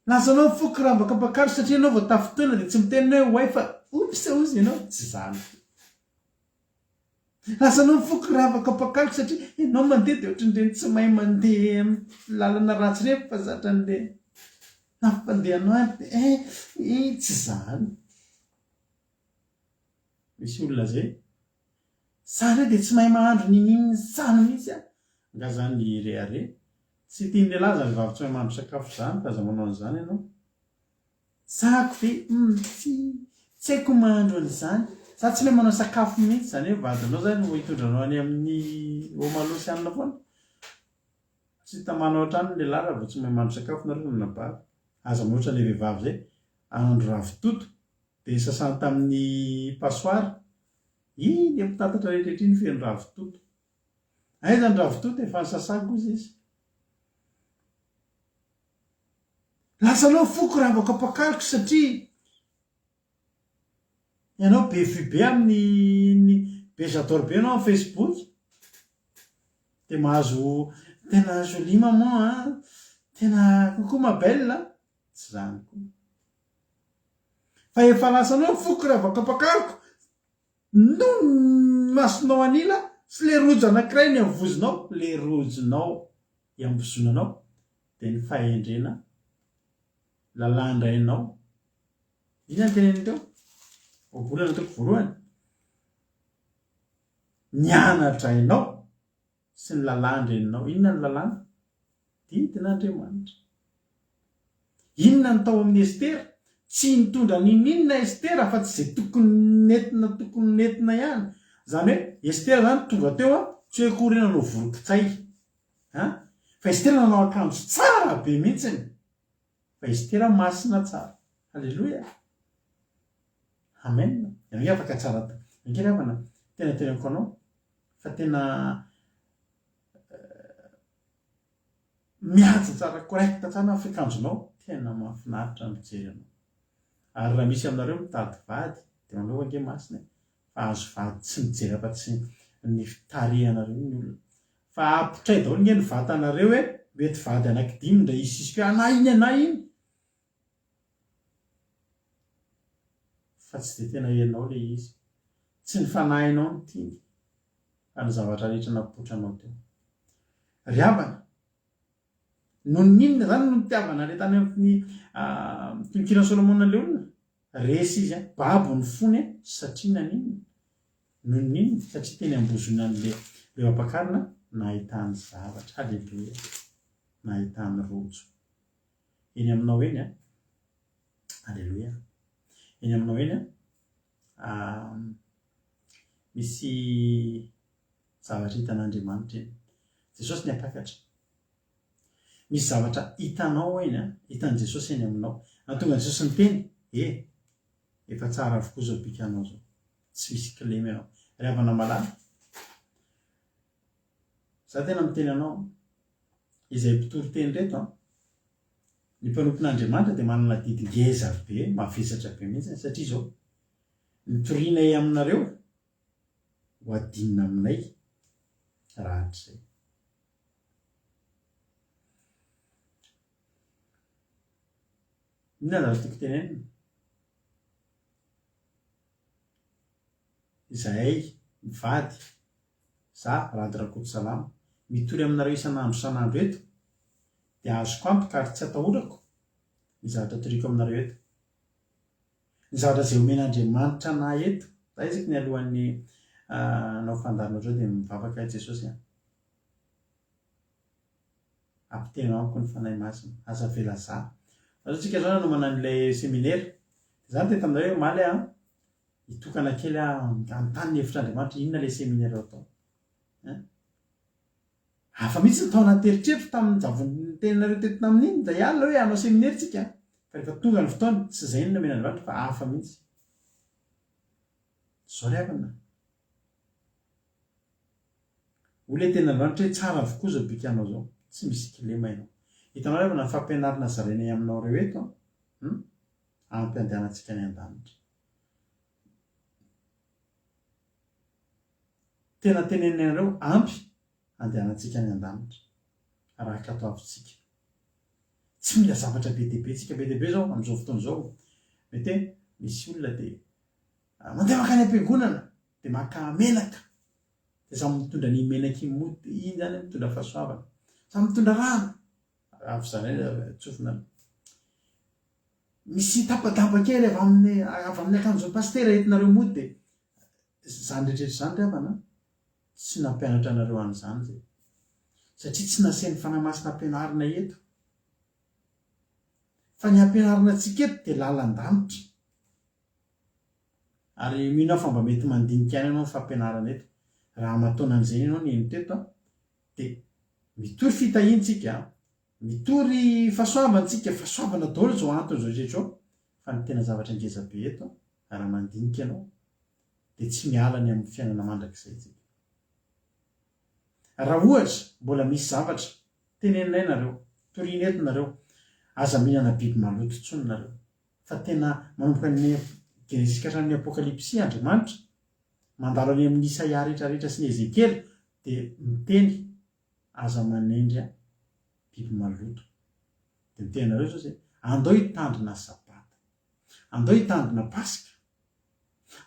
Lasanao ny foko ry havako ampakariko satria ianao vao tafotoana dia tsy miteny hoe way fa opsa ozy ianao. Tsy zany koa. Lasanao ny foko ry havako ampakariko satria ianao mandeha dia ohatran'ireny tsy mahay mandeha amin'ny lalana ratsy rehefa fa zatra an'ilay nampandehanao ary tsy zany. Misy olona zay zany hoe dia tsy mahay mahandro nininy sano mihitsy nga zany rehare. Tsy tian'ilay laza ny vavy tsy mahay mahandro sakafo zany, fa aza manao an'izany ianao. Zako ve tsy haiko mahandro an'izany, za tsy mahay manao sakafo mihitsy. Zany hoe vadinao zany ho hitondranao any amin'ny homalosianina foana. Tsy tamanao hatrany ny lehilahy raha vao tsy mahay mahandro sakafo nareo nanabary. Aza mihoatra ilay vehivavy zay ahandro ravitoto dia sasany tamin'ny pasoara, iny mitatatra rehetrarehetra iny feno ravitoto. Aiza ny ravitoto efa ny sasako izy izy. Lasa anao foko raha vao kapakariko satria ianao be be amin'ny bezator be anao amin'ny Facebook dia mahazo tena jolie maman tena kokoa mabelle tsy zany koa. Fa efa lasa anao foko raha vao kapakariko no masonao anila sy le rojo anankiray ny amvozonao, le rojonao iambozonanao dia ny fahendrena lalandrainao. Ina ny teneny teo obolana toko voalohany, nianadrainao sy ny lalandrenao. Inona ny lalàna? Didin'Andriamanitra. Inona ny tao amin'ny Estera? Tsy nitondra ninona Estera fa tsy izay tokony nentina ihany. Zany hoe Estera zany tonga teo tsy hoe akory nanao voronkitsay, fa Estera nanao akanjo tsara be mihitsiny, fa Estera masina tsara. Halleloja, amen. Ianao afaka tsara ankely avana tena teneniko anao fa tena mihaja tsara correcta tsara ny fiakanjonao, tena mahafinaritra mijery anao. Ary raha misy aminareo mitady vady dia manao ange masina fa azo vady tsy mijery afa-tsy ny fitarehanareo ny olona, fa apotray daholo nge ny vatanareo hoe mety vady anankidimy ndra isisy hoe anay iny fa tsy dia tena henao le izy, tsy ny fanahinao ny tiany fa ny zavatra rehetra napotranao teo. Ryabana no ninona zany no mitiavana le tany amin'ny tononkina Solomona le olona resy izy babo ny fony satria naninona no ninona satria teny ambozona an'le ampakarina nahitany zavatra. Halleluja, nahitany rojo eny aminao eny halleluja, eny aminao eny misy zavatra hitan'Andriamanitra eny. Jesosy ny apakatra, misy zavatra hitanao eny hitan'i Jesosy eny aminao. Nahatonga Jesosy ny teny efa tsara avokoa zao bikanao zao, tsy misy kilemy ianao. Ry havana malala, za tena miteny anao izay mpitoro teny reto ny mpanompon'Andriamanitra dia manana didy ngeza be, mavesatra be mihitsy satria zao nitorianay aminareo ho adinina aminay rahatrizay. Inona zavatra tiako tenenina? Izahay mivady, za Rady Rakotosalama mitory aminareo isan'andro eto dia azoko antoka ary tsy atahorako ny zavatra toriko aminareo eto, ny zavatra izay omen'Andriamanitra na eto. Za izako ny alohan'ny nao fandarina ohatrao dia mivavaka Jesosy ampiteno amiko ny fanahy masina aza vela za. Atsika zao nanomana an'ilay seminaire zany teto aminareo maly hitokana kely anontany ny hevitr'Andriamanitra inona ilay seminaire atao. Hafa mihitsy ny tao anaty eritreritro tamin'ny zavony teninareo teto tamin'iny da hialina hoe hanao seminaire tsika, fa rehefa tonga ny fotoana tsy izay ny nomen'Andriamanitra fa hafa mihitsy. Zao ry havana, olona tenin'Andriamanitra hoe tsara avokoa zao bikanao zao, tsy misy kilema ianao. Hitanao ry havana ny fampianarana zarainay aminao reo eto ampy andehanantsika any an-danitra. Tena tenenareo ampy andehanantsika any an-danitra araka atao avintsika. Tsy mila zavatra be dehibe tsika, be dehibe zao amin'izao fotoana zao mety misy olona dia mandeha makany am-piangonana dia maka menaka dia samy mitondra ny menaka iny zany mitondra fahasoavana, samy mitondra rano avy zany tsofina misy tapadaba kely avy amin'ny akanjo pastera entinareo mody dia zany rehetrarehetra zany ry havana tsy nampianatra anareo an'izany zay satria tsy nasian'ny fanahy masina ampianarina eto, fa ny ampianarina antsika eto dia lalan-danitra. Ary mino fa mba mety mandinika any ianao ny fampianarana eto. Raha mataona an'izay ianao ny eny teto dia mitory fitahiantsika, mitory fahasoavantsika, fahasoavana daholo zao antony zao rehetra fa ny tena zavatra ngeza be eto raha mandinika ianao dia tsy miala ny amin'ny fiainana mandrakizay tsika. Raha ohatra mbola misy zavatra teneninay nareo, toriana eto nareo, aza mihinana biby maloto tsony nareo, fa tena manomboka ny Genesis ka hatramin'ny Apokalipsia Andriamanitra mandalo any amin'ny Isaia rehetrarehetra sy ny Ezekely dia miteny aza manendry biby maloto. Dia miteny nareo zao zay andao hitandrina sabata, andao hitandrina Pasika,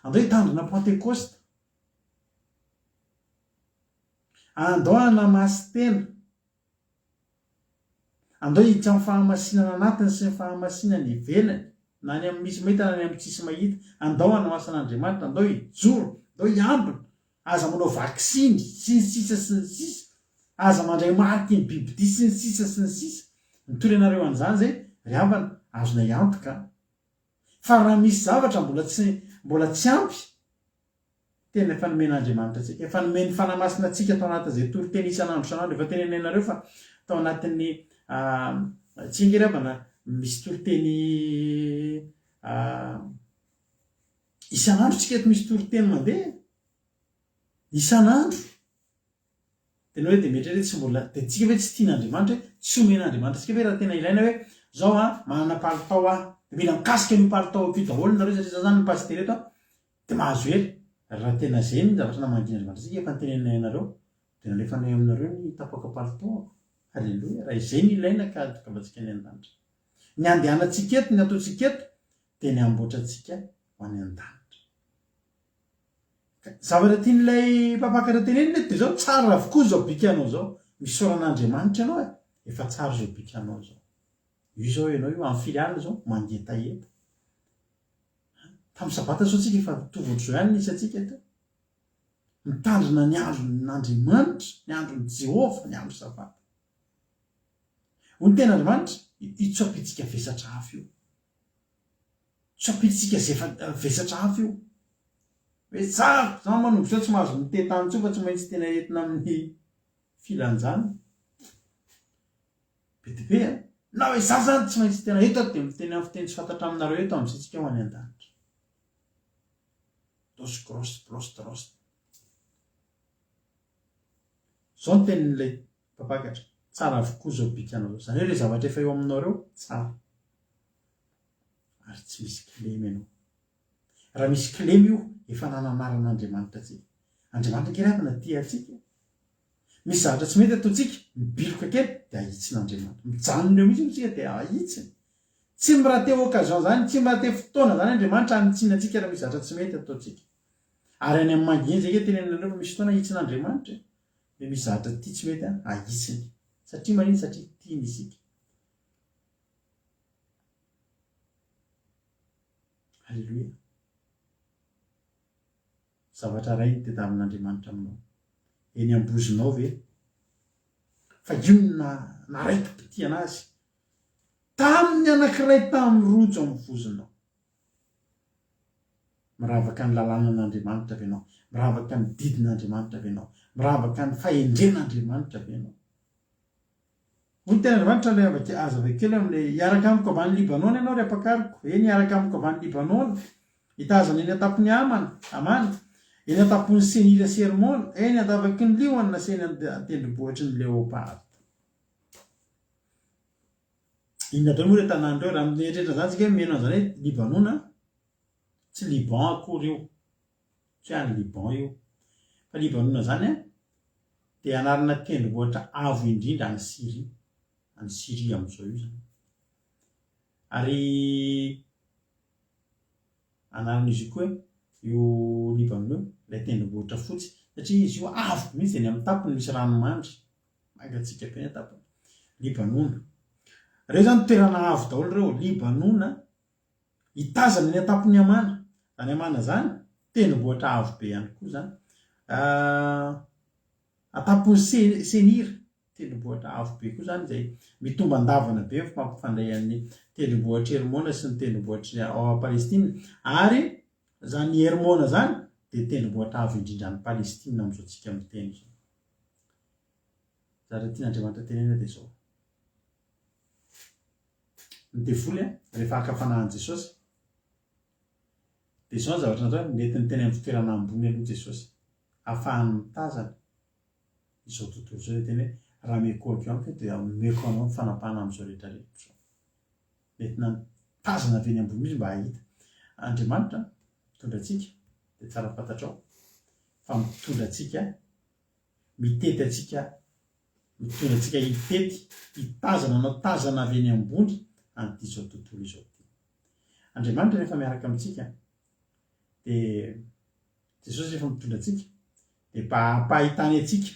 andao hitandrina Pentekosta, andao hanamasy tena, andao hiditra amin'ny fahamasinana anatiny sy ny fahamasinana ivelany, na ny amin'ny misy mahita na ny amin'ny tsisy mahita. Andao hanamasana Andriamanitra, andao hijoro, andao hiambina, aza manao vaksiny sy ny sisa sy ny sisa, aza mandray mariky ny bibidia sy ny sisa sy ny sisa. Mitory anareo an'izany zay ry havana, azona iantoka. Fa raha misy zavatra mbola tsy ampy, tena efa nomen'Andriamanitra antsika, efa nomeny fanamasina antsika tao anatin'izay toriteny isan'andro isan'andro, efa tenenay nareo fa tao anatin'ny tsy ingery havana misy toriteny isan'andro tsika eto, misy toriteny mandeha isan'andro. Tena hoe dia mety hoe tsy mbola dia tsika hoe tsy tian'Andriamanitra, tsy omen'Andriamanitra tsika hoe raha tena ilaina hoe zao manana palitao dia mila mikasika ny palitao ampy daholo nareo satria zany ny pasitera eto dia mahazo hery. Raha tena zay ny zavatra namangin'Andriamanitra tsika efa tenenay anareo, dia nalefanay aminareo ny tapaka palitao. Halleloja. Raha izay ny ilaina ka tonga ny an-danitra. Ny andehanantsika eto, ny ataontsika eto dia ny amboatrantsika ho any an-danitra. Zavatra tian'ilay mpapakatra tenenina eto dia zao tsara avokoa zao bikanao zao, misaoran'Andriamanitra ianao efa tsara zao bikanao zao. Io zao ianao io amin'ny filialy zao mangetaheta. Tamin'ny sabata zao tsika efa tovotr'izao ihany nisy atsika eto, mitandrina ny andron'Andriamanitra, ny andron'ny Jehova, ny andro sabata. Ho ny ten'Andriamanitra itsopitsika vesatra hafa io, itsopitsika vesatra hafa io. Hoe tsara zao manomboka zao tsy mahazo miteny tany tsoa fa tsy maintsy tena entina amin'ny filanjana. Be dia be na hoe za zany tsy maintsy tena eto dia miteny amin'ny fiteny tsy fantatra aminareo eto amin'izay ho any an-danitra. Dos gross blostros. Zao ny tenin'ilay mpapakatra, tsara avokoa zao bikanao zao. Zany hoe ilay zavatra efa eo aminareo tsara, ary tsy misy kilemy ianao. Raha misy kilemy io efa nananaran'Andriamanitra atsika. Andriamanitra kerevana tia atsika. Misy zavatra tsy mety ataontsika, mibiloka kely dia ahitsin'Andriamanitra. Mijanona eo mihitsy tsika dia ahitsiny. Tsy mirahaty occasion zany, tsy mirahaty fotoana zany Andriamanitra hanitsina antsika raha misy zavatra tsy mety ataontsika. Ary any amin'ny mangeny zay tenenanareo misy fotoana ahitsin'Andriamanitra. Dia misy zavatra tia tsy mety ahitsiny. Satria manino? Satria tiany isika. Halleluja. Zavatra iray ny tadiavin'Andriamanitra aminao. Eny ambozonao ve? Fa io naraiky piti anazy. Tamin'ny anankiray tamin'ny rojo amin'ny vozonao. Miravaka ny lalànan'Andriamanitra ve ianao? Miravaka ny didin'Andriamanitra ve ianao? Miravaka ny fahendren'Andriamanitra ve ianao? Hoy ten'Andriamanitra ilay aza avakely amin'ilay hiaraka amiko avany Libanon ianao ry ampakariko. Eny hiaraka amiko avany Libanon. Hitazana eny an-tampon'ny Amana. Eny an-tampon'ny Senira sy Hermona. Eny an-tavaky ny Liona sy eny an-tendrombohitry ny Leoparda. Inona daholo moa ilay tanàn'ireo raha mieritreritra zany tsika meno an'izany hoe Libanon, tsy Liban akory io. Tsy any Liban io. Fa Libanon zany dia anarana tendrombohitra avo indrindra any Syria. Any Syria amin'izao io zany. Ary anaran'izy io koa io Libanon ilay tendrombohitra fotsy satria izy io avo mihitsy eny amin'ny tampony misy ranomandry. Mangatsika be ny tampony. Libanon. Reo zany toerana avo daholo reo. Libanon hitazana eny an-tampon'ny Amana. Zany Amana zany tendrombohitra avo be ihany koa zany. An-tampon'ny Senira tendrombohitra avo be koa zany izay mitomba andavana be mampifandray amin'ny tendrombohitra Hermona sy ny tendrombohitra ao Palestina. Ary zany Hermona zany dia tendrombohitra avo indrindra any Palestina amin'izao tsika miteny izao. Zavatra tian'Andriamanitra tenena dia izao. Ny devoly rehefa haka fanahin'i Jesosy dia izao ny zavatra natao mety ny teny amin'ny fitoerana ambony aloha Jesosy ahafahany mitazana izao tontolo izao teny hoe raha mekohako amiko dia meko anao ny fanapahana amin'izao rehetrarehetra mety natazana avy eny ambony mihitsy mba hahita Andriamanitra mitondra antsika dia tsara fantatrao fa mitondra antsika mitety antsika mitondra antsika hitety hitazana anao tazana avy eny ambony an'ity izao tontolo izao ty Andriamanitra rehefa miaraka amintsika dia Jesosy rehefa mitondra antsika dia ampahitany antsika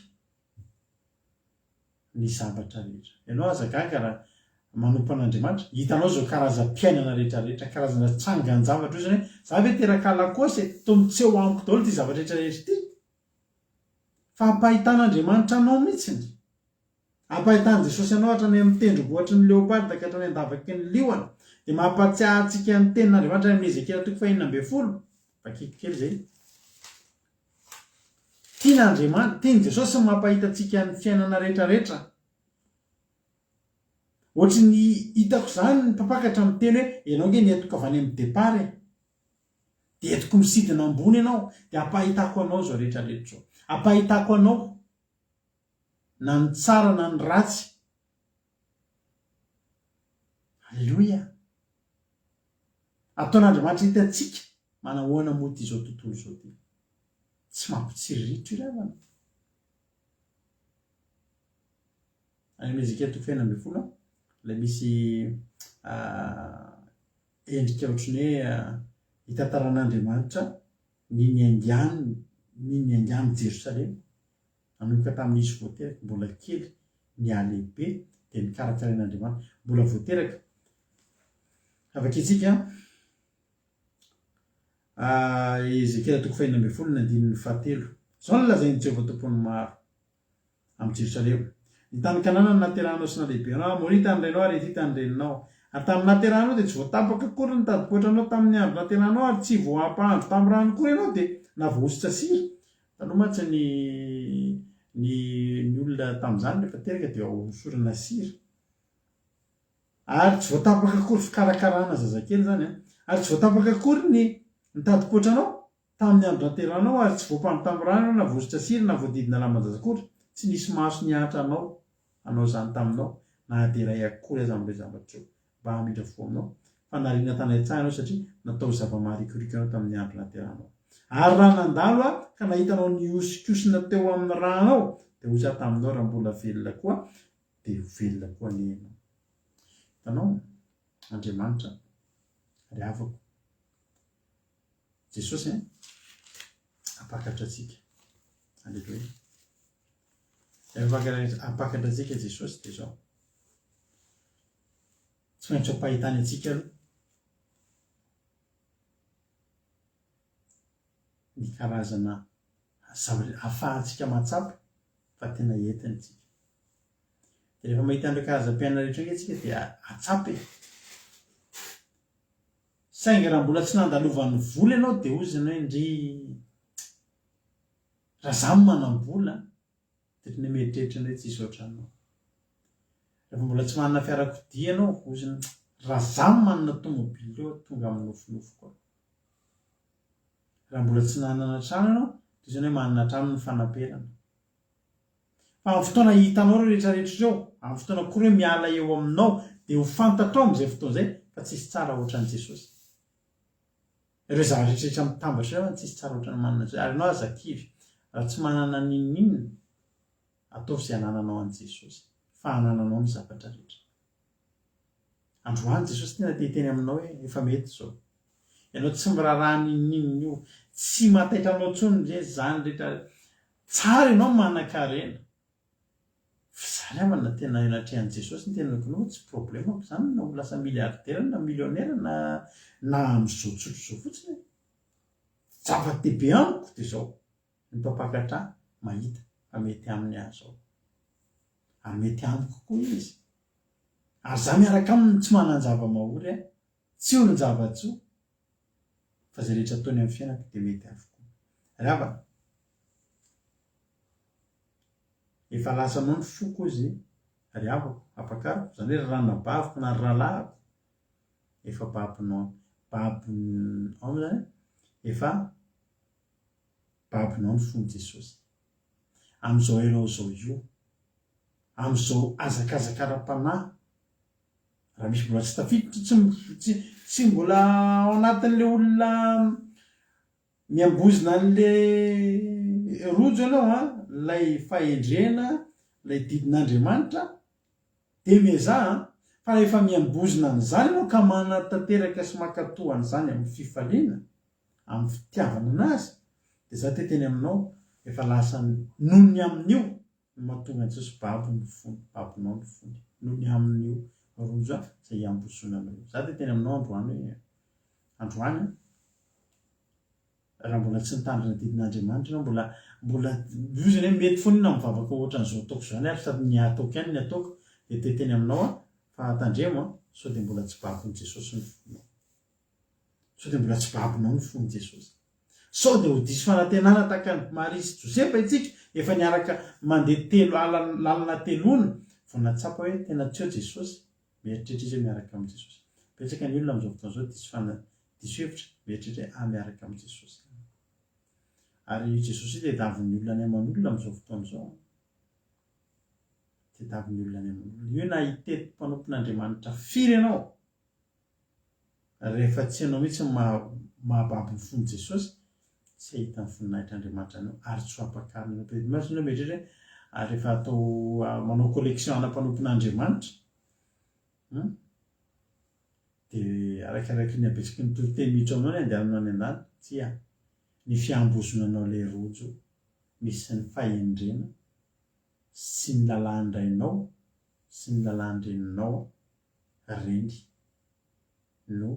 ny zavatra rehetra ianao aza gaga raha manompo an'Andriamanitra hitanao zao karazam-piainana rehetrarehetra karazana tsangan-javatra io zany hoe za ve teraka lakosy to mitseho amiko daholo ty zavatra rehetrarehetra ty fa ampahitan'Andriamanitra anao mihitsiny ampahitany Jesosy anao hatrany amin'ny tendrombohitry ny leoparda ka hatrany andavaky ny liona dia mampatsiahy antsika ny tenin'Andriamanitra amin'ny Ezekela 9:10 vakiko kely zay tian'Andriamanitra tiany Jesosy mampahita antsika ny fiainana rehetrarehetra ohatry ny hitako zany ny mpampakatra amin'ny teny hoe ianao nge nientiko avy any amin'ny depart dia entiko misidina ambony ianao dia ampahitako anao zao rehetrarehetra zao ampahitako anao na ny tsara na ny ratsy halleloia ataon'Andriamanitra hitantsika manahoana moa ty zao tontolo zao ty tsy mampitsiriritra io ravana any Ezekela 9:10 ilay misy endrika ohatrany hoe hitantaran'Andriamanitra ny niangany Jerosalema nanomboka tamin'izy voateraka mbola kely ny alehibe dia nikarakarain'Andriamanitra mbola voateraka avakitsika Ezekela 9:7 zao no lazain'ny Jehovah tompony maro amin'ny Jerosalema ny tany Kanana nateranao sy nalehibenao amony tany renao ary ety tany reninao ary tamin'ny nateranao dia tsy voatapaka akory ny tadipoatranao tamin'ny andro nateranao ary tsy voampahandro tamin'ny rano kory ianao dia navosotra sira taloha mantsy ny olona tamin'izany rehefa teraka dia hosorana sira ary tsy voatapaka akory fikarakarana zazakely zany ary tsy voatapaka akory ny tadipoatranao tamin'ny andro nateranao ary tsy voampandro tamin'ny rano ianao navosotra sira na voadidina laman-jazakory tsy nisy maso niatra anao zany taminao na aderay akory aza amin'ireo zavatra eo mba hamindra fo aminao fa nariana tany an-tsaha ianao satria natao zava-marikoriko ianao tamin'ny andro nateranao ary raha nandalo ka nahitanao nihosikosina teo amin'ny ranao dia ho za taminao raha mbola velona koa dia velona koa ny ianao hitanao Andriamanitra ry havako Jesosy ampakatra antsika halleloia ampakatra antsika Jesosy dia zao tsy maintsy ampahitany antsika aloha ny karazana ahafahantsika matsapa fa tena entiny tsika dia rehefa mahita an'ireo karazam-piainana rehetra nge tsika dia atsapy saingy raha mbola tsy nandalovan'ny vola ianao dia ozany hoe ndry raha zany manam-bola dia ny mieritreritra hoe tsisy ohatranao rehefa mbola tsy manana fiarakodia ianao ozany raha zany manana tomobily eo tonga amin'ny nofinofo koa raha mbola tsy nanana trano ianao dia izany hoe manana trano ny fanamperana fa amin'ny fotoana hitanao ireo rehetrarehetra ireo amin'ny fotoana koa hoe miala eo aminao dia ho fantatrao amin'izay fotoana izay fa tsisy tsara ohatran'i Jesosy ireo zavarehetrarehetra mitambatra ireo tsisy tsara ohatran'ny manana zay ary ianao azakivy raha tsy manana ninninona ataovy izay hanananao an'i Jesosy fa hanananao ny zavatra rehetra androany Jesosy tena teteny aminao hoe efa mety zao ianao tsy miraharaha ninninona io tsy mataitra anao intsony ndre zany rehetra tsara ianao manan-karena fa zany amana tena enatrehan'i Jesosy ny tena no tsy problemako zany na ho lasa miliardera na milionera na amin'izao tsotro zao fotsiny zava-dehibe amiko dia zao ny mpampakatra mahita fa mety amin'ny azo ao ary mety amiko koa izy ary za miaraka aminy tsy manan-java-mahory tsy olon-java-tsoa fa zay rehetra ataony amin'ny fiainako dia mety avokoa ravana efa lasanao ny foko izy ry havako ampakariko zany hoe ranabaviko na ralahako efa babonao babony ao zany efa babinao ny fony Jesosy am'izao ianao zao io am'izao azakazaka ara-panahy raha misy mbola tsy tafiditra tsy mbola ao anatin'le olona miambozina an'le rojo ianao lay fahendrena lay didin'Andriamanitra de mezaha fa rehefa miambozina an'izany ianao ka manatanteraka sy makatohan'izany amin'ny fifaliana amin'ny fitiavana anazy de za teteny aminao efa lasa noho ny amin'io mahatonga Jesosy babinao ny fony noho ny amin'io rojo zay iambozonanao za teteny aminao androany raha mbola tsy nitandrina didin'Andriamanitra ianao mbola ozany hoe mety foana ina mivavaka ohatran'izao ataoko zany ary sady ny ataoko ihany ny ataoko de teteny aminao fa atandremo sao de mbola tsy babin'i Jesosy ny fonao sao de mbola tsy babinao ny fony Jesosy sao de ho diso fanantenana tahaka ny Maria sy Josefa itsika efa niaraka mandeha telo lalana telona vao natsapa hoe tena tseo Jesosy mieritreritra izy hoe miaraka amin'ny Jesosy betsaka ny olona amin'izao fotoana izao diso hevitra mieritreritra hoe miaraka amin'ny Jesosy ary Jesosy de davin'ny olona ny aman'olona amin'izao fotoana izao de davin'ny olona ny aman'olona io na hitety mpanompon'Andriamanitra firy ianao rehefa tsy ianao mihitsy mahababy ny fony Jesosy tsy hahita ny voninahitran'Andriamanitra anao ary tsy ho ampakarina anao mieritreritra rehefa atao manao collection ana mpanompon'Andriamanitra de arakaraka ny abetsaky ny toroteny miditra aminao ny andehananao any an-dany tsia ny fiambozonanao le rojo misy ny fahendrena sy ny lalandrainao sy ny lalandreninao reny no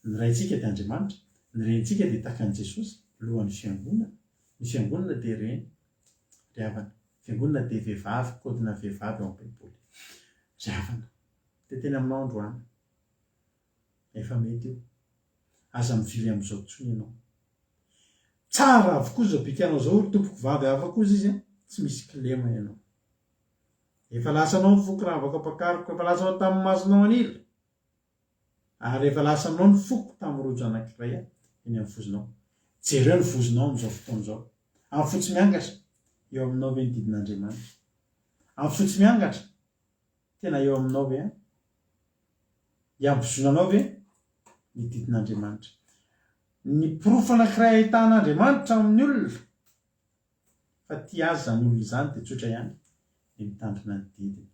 ny raintsika de Andriamanitra ny renitsika de takan'i Jesosy lohan'ny fiangonana ny fiangonana de reny ry havana fiangonana de vehivavy kodina vehivavy ao am-baiboly ry havana teteny aminao androany efa mety io aza mivily amin'izao tsony ianao tsara avokoa zao bikanao zao tompoko vavy avokoa izy tsy misy kilema ianao efa lasanao ny foko raha avaka pakariko efa lasanao tamin'ny masonao anila ary efa lasanao ny foko tamin'ny rojo anankiray eny amin'ny vozonao jereo ny vozonao amin'izao fotoana izao amin'ny fotsy miangatra eo aminao ve ny didin'Andriamanitra amin'ny fotsy miangatra tena eo aminao ve iambozonanao ve ny didin'Andriamanitra ny porofo anankiray ahitan'Andriamanitra amin'ny olona fa ty azy zany olona izany de tsotra ihany ny mitandrina ny didiny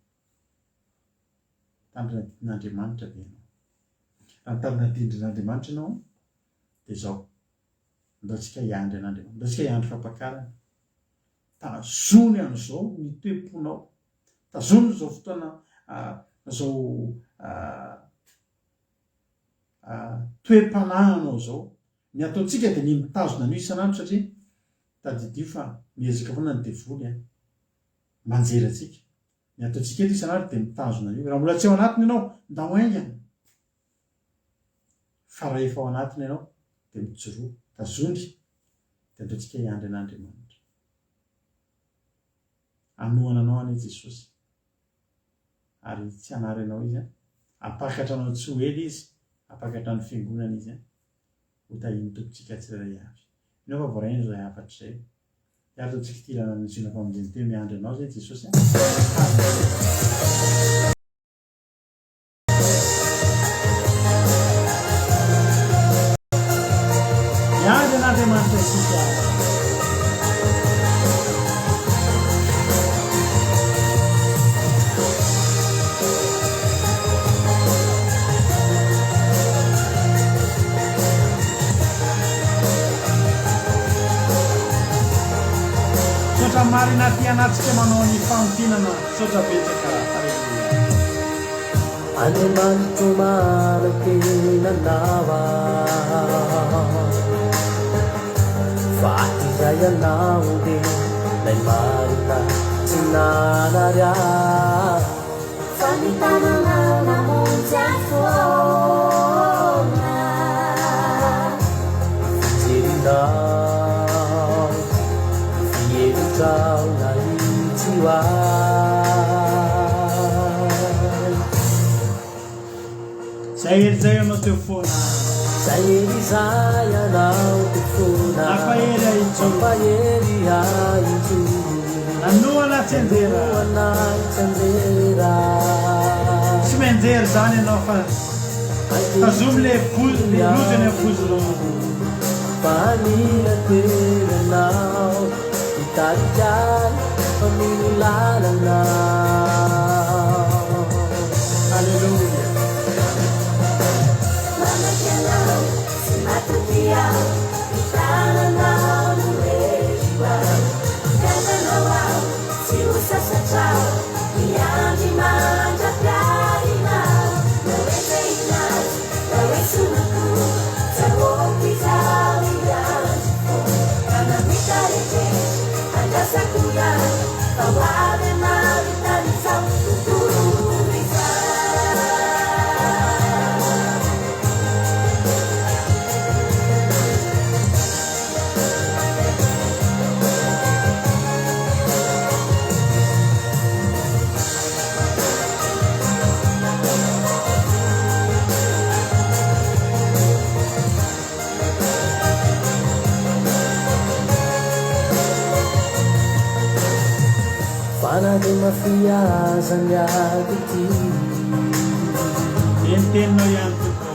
mitandrina didin'Andriamanitra ve ianao raha mitandrina didin'Andriamanitra ianao de zao ndaontsika hiandry an'Andriamanitra ndaontsika hiandry fampakarana tazony an'izao ny toe-ponao tazony zao fotoana zao toe-panahinao zao ny ataontsika de ny mitazona an'io isan'andro satria tadidio fa miezaka foana ny devoly manjery atsika ny ataontsika eto isan'andro de mitazona an'io raha mbola tsy ao anatiny ianao nda ho aingana fa raha efa ao anatiny ianao de mijoroa tazony de ataontsika hiandry an'Andriamanitra anohana anao ane Jesosy ary tsy hanary anao izy apakatra anao tsy ho ely izy apakatra ny fiangonana izy ho tahiny tompontsika tsirairay avy inao fa voaraina zay afatra zay ary ataontsika tirana ny sina famonjeny teo miandry anao zay Jesosy miandry an'Andriamanitra isika sotra marina ty anatsika manao ny fanontinana sotra betsaka Andriamanitro manan-tenanava fa izay ianao de lay marina tsy nanarya fa ny tanana namonjy afoana fijerinao fievitrao na itsy zay ery zay anao teo foana zay erizay anao tofona ampahery aitso ampahery aitso nanoana tsy anjera anaty anjera tsy menjery zany ianao fa tazomy le lozany ambozonao fanila toeranao hitarikany family lalanao alleluia mamakianao sy matokiao hitananao no reziao gananao ao tsy ho sasatrao miandry mandrapiarinao noezeinazy noesonako sahompizao iandry fo kanamitarejery andrasakoia fahoavy mavitanizao fanade mafiazany atyty eniteninao ihany toko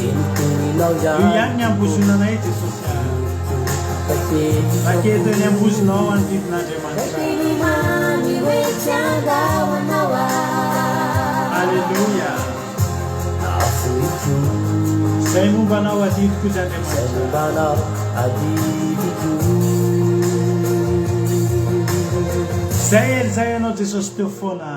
eniteninao io ihany ny ambozonanay jesosy raketo ny ambozonao any vidin'andriamanitra alleluia afoito zay mombanao adidiko izy zay andriamanitra mombanao adidiko zay ery zay ianao jesosy teo foana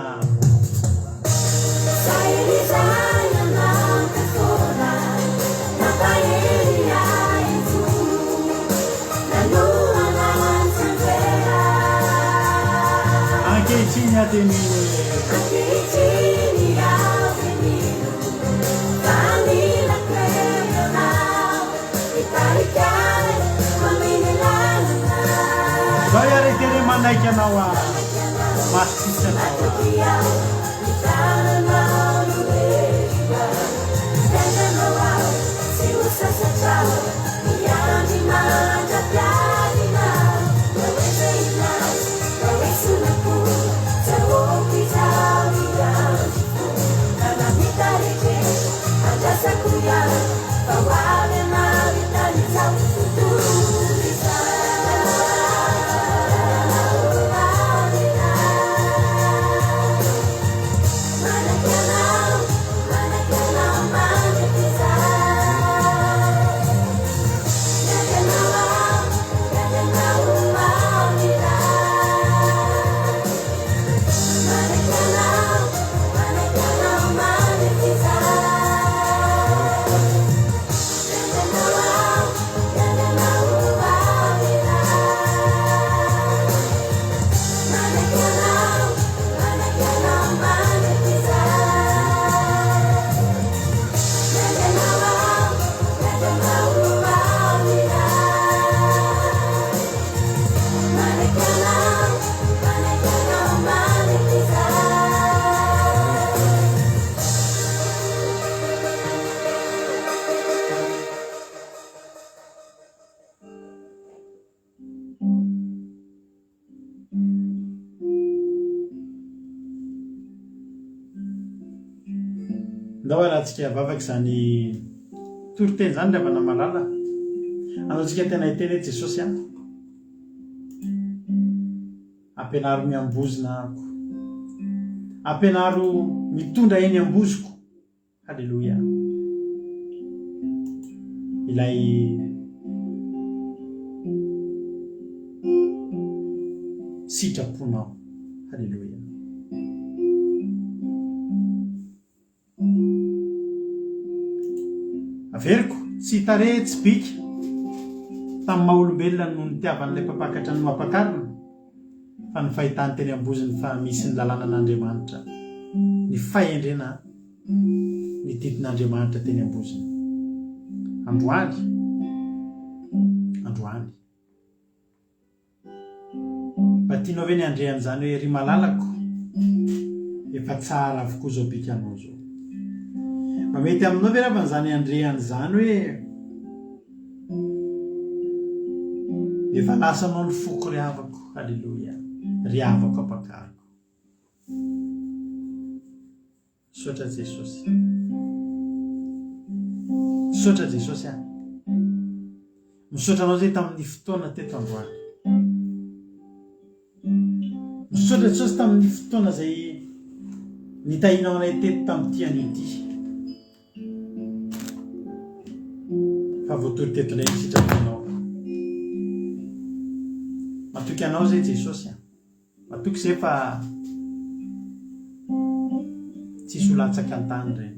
ankehitriny atenino zao iaretere manaiky anao a masitsy anao ndao arahantsika vavaky zany toriteny zany ry avana malala anaotsika tena hiteny hoe jesosy a ampianaro miambozina ako ampianaro mitondra eny amboziko halleloia ilay sitraponao halleloia averiko tsy hitare tsy bika tamin'ny maha-olombelona no nitiavan'ilay mpapakatra ny mampakarina fa ny fahitany teny amboziny fa misy ny lalànan'Andriamanitra ny fahendrena ny didin'Andriamanitra teny amboziny androany mba tianao ve ny andrean'izany hoe ry malalako efa tsara avokoa zao bikanao zao mba mety aminao ve raha fa n'izany andrean'izany hoe efa lasanao ny foko ry havako. Halleloia. Ry havako ampakariko. Sotra Jesosy. Sotra Jesosy a. Misotra anao zay tamin'ny fotoana teto androany. Misotra Jesosy tamin'ny fotoana zay nitahinao anay teto tamin'ity an'ity. Fa voatory teto ilay sitraponao. Matoky anao zay Jesosy a. Matoky zay fa tsisy olatsaka an-tany reny.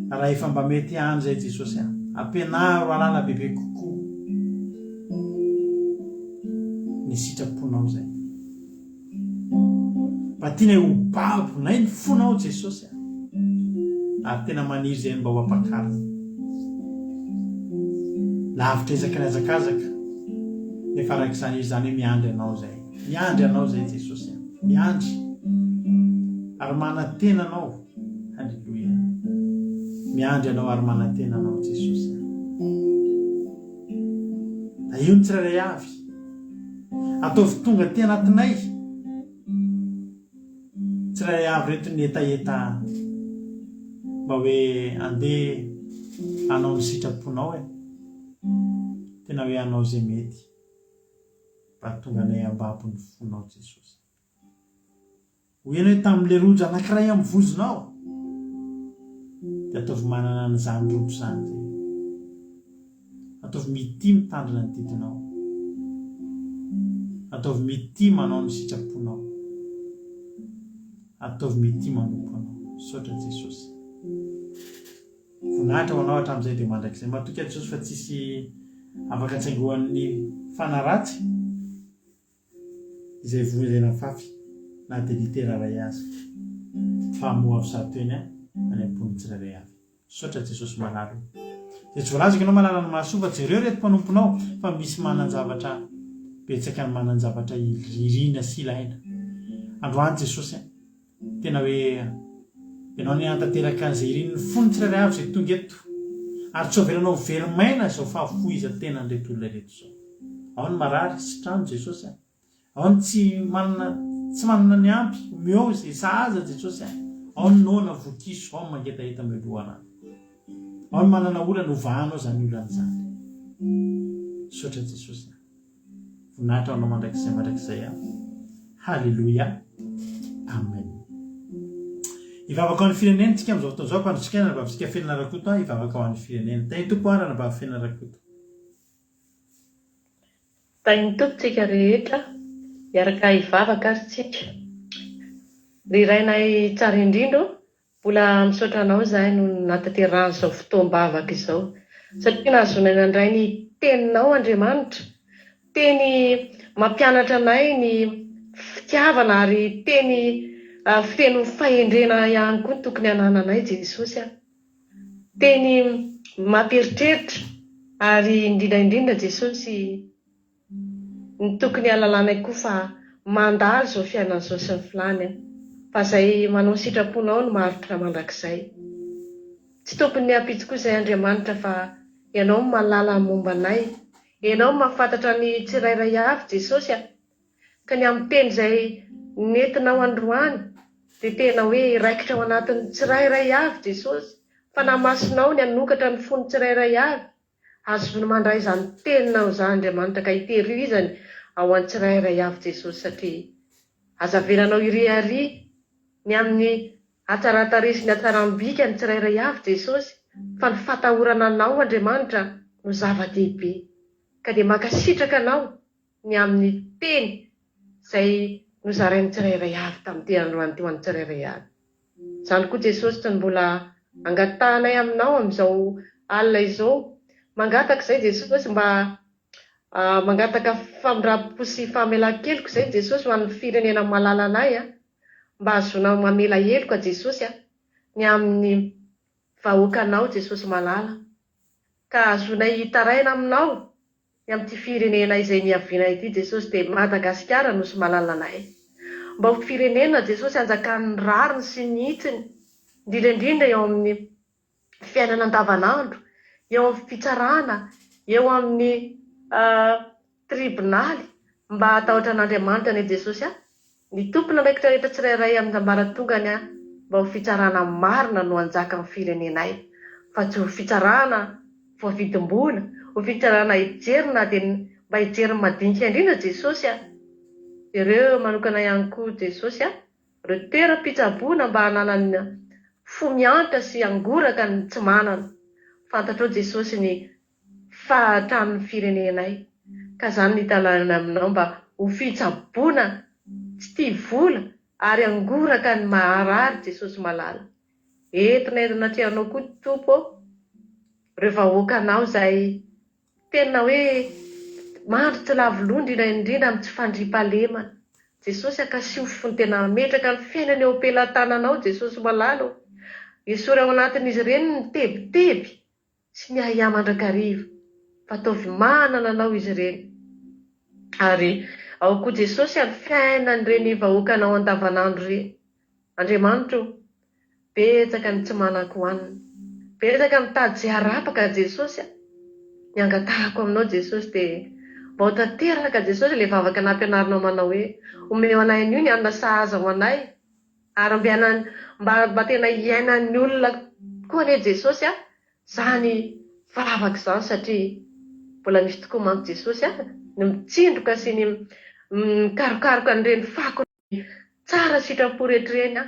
Raha efa mba mety any zay Jesosy a. Ampianaro alala bebe kokoa ny sitraponao zay. Mba tiana ho babo nay ny fonao Jesosy a. Ary tena maniry zay mba ho ampakarina. Lavitra ezaka niazakazaka. Nefa arak'izany izy zany hoe miandry anao zay. Miandry anao zay Jesosy a. Miandry. Ary manantena anao. Halleluia. Miandry anao ary manantena anao Jesosy. Da io ny tsirairay avy. Ataovy tonga ty anatinay. Tsirairay avy reto ny etaeta mba hoe andeha anao ny sitraponao e. Tena hoe anao zay mety. Mba tonga anay ambabo ny fonao Jesosy. Hoena hoe tamin'le rojo anankiray amin'ny vozonao. Dia ataovy manana an'izany rojo zany zay. Ataovy mity mitandrina ny didinao. Ataovy mity manao ny sitraponao. Ataovy mity manompo anao. Sotra Jesosy. Voninahitra ho anao hatramin'izay dia mandrakizay. Matoky Jesosy fa tsisy afaka tsaingohan'ny fanaratsy izay vonjena fafy na dia litera ray azy. Fa moa avy zato eny any ambony tsirairay avy. Sotra Jesosy malalo. Dia tsy voalazaka ianao malala ny mahasoa fa jereo reto mpanomponao fa misy manan-javatra betsaka ny manan-javatra irina sy ilaina. Androany Jesosy tena hoe ianao ny antanteraka an'izay irin'ny fony tsirairay avy izay tonga eto. Ary tsy avelanao verimaina izao fahafohizan-tena an'ireto olona reto izao. Ao ny marary sy trano Jesosy. Ao ny tsy manana ny ampy meo izay sahaza Jesosy. Ao ny nona vokiso, ao ny mangetaheta meloana. Ao ny manana olana ovanao zany olana zany. Sotra Jesosy. Voninahitra anao mandrakizay a. Halleluia. Amen. Ivavaka ao ny firenena tsika amin'izao fotoana izao mpandrotsika na mba fenina rakoto ivavaka ao amin'ny firenena. Tany tompo ara na mba fenina rakoto. Tany tompo tsika rehetra miaraka ivavaka ary tsika. Rirainay tsara indrindra mbola misaotra anao zahay no natanterahany izao fotoam-bavaka izao. Satria nahazoanay nandray ny teninao Andriamanitra. Teny mampianatra anay ny fitiavana ary teny feno fahendrena ihany koa tokony hanananay Jesosy. Teny mamperitreritra ary indrindra Jesosy ny tokony halalanay koa fa mandalo izao fiainana izao sy ny filany. Fa izay manao sitraponao no maharitra mandrakizay. Tsy tokony hampitsy koa izay Andriamanitra fa ianao mahalala momba anay. Ianao mahafantatra ny tsirairay avy Jesosy. Ka ny amin'ny teny izay nentinao androany dia tena hoe raikitra ao anatin'ny tsirairay avy Jesosy. Fa namasinao ny hanokatra ny fony tsirairay avy. Azo mandray izany teninao izany Andriamanitra ka hitehirizany ao amin'ny tsirairay avy Jesosy satria azavelanao iriary ny amin'ny atsaratarisy ny atsaram-bika ny tsirairay avy Jesosy. Fa ny fatahorana anao Andriamanitra no zava-dehibe. Ka dia makasitraka anao ny amin'ny teny izay nozarain'ny tsirairay avy tamin'ity androany teo amin'ny tsirairay avy. Izany koa Jesosy tsy mbola angatahanay aminao amin'izao alina izao. Mangataka izay Jesosy mba mangataka famindram-po sy famelan-keloka izay Jesosy ho an'ny firenena malala anay. Mba azonao mamela heloka Jesosy ny amin'ny vahoakanao Jesosy malala. Ka azonay hitaraina aminao ny amin'ity firenena izay niaviana ity Jesosy dia Madagasikara no sy malala anay. Mba ho firenena Jesosy hanjakan'ny rariny sy ny hitsiny indrindra eo amin'ny fiainana andavanandro, eo amin'ny fitsarana, eo amin'ny tribonaly mba hatahotra an'Andriamanitra ny Jesosy ny tompona miraikitra rehetra tsirairay amin'ny ambaratongany mba ho fitsarana marina no anjaka amin'ny firenenay, fa tsy ho fitsarana voavidim-bola, ho fitsarana hijerina dia mba hijeriny madinika indrindra Jesosy ireo manokana ihany koa Jesosy ireo toeram-pitsaboana mba hananana fo miantra sy angoraka ny tsy manana. Fantatrao Jesosy ny fahatran'ny firenenay, ka zany ny talana aminao mba ho fitsaboana tsy tia vola ary angoraka ny maharary Jesosy malala. Entina treanao koa tompo ireo vahoakanao izay tena hoe mandry tsy lavoloa indrindra amin'ny tsy fandriam-pahalemana Jesosy akasiho fony tena metraka ny fiainany eo am-pelantananao Jesosy malala. Esory ao anatin'izy ireny ny tebiteby sy ny ahia mandrakariva, fa ataovy manana anao izy ireny. Ary ao koa Jesosy ny fiainany ireny vahoakanao andavanandro ireny. Andriamanitro, betsaka ny tsy manako hoanina, betsaka mitady izay harapaka Jesosy. Ny angatahako aminao Jesosy dia mba ho tanteraka Jesosy ilay vavaka nampianarinao manao hoe omeo anay an'io ny anona sahaza ho anay, ary mba tena hiainan'ny olona koa anie Jesosy zany vavaka izany, satria mbola misy tokoa manko Jesosy ny mitsindroka sy ny mikarokaroka an'ireny fako tsara sitrapo rehetrareny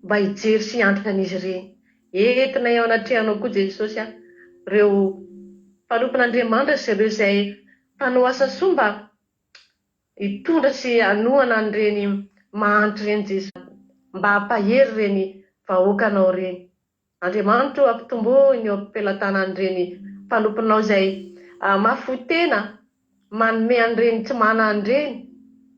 mba hijery sy hiantoka an'izy ireny. Entina eo anatrehanao koa Jesosy ireo mpanompon'Andriamanitra sy ireo izay mpanao asa soa mba hitondra sy hanohana an'ireny mahantra ireny Jesosy, mba hampahery ireny vahoakanao ireny. Andriamanitro ampitomboiny eo am-pelantanan'ireny mpanomponao izay mafotena manome an'ireny tsy mana an'ireny,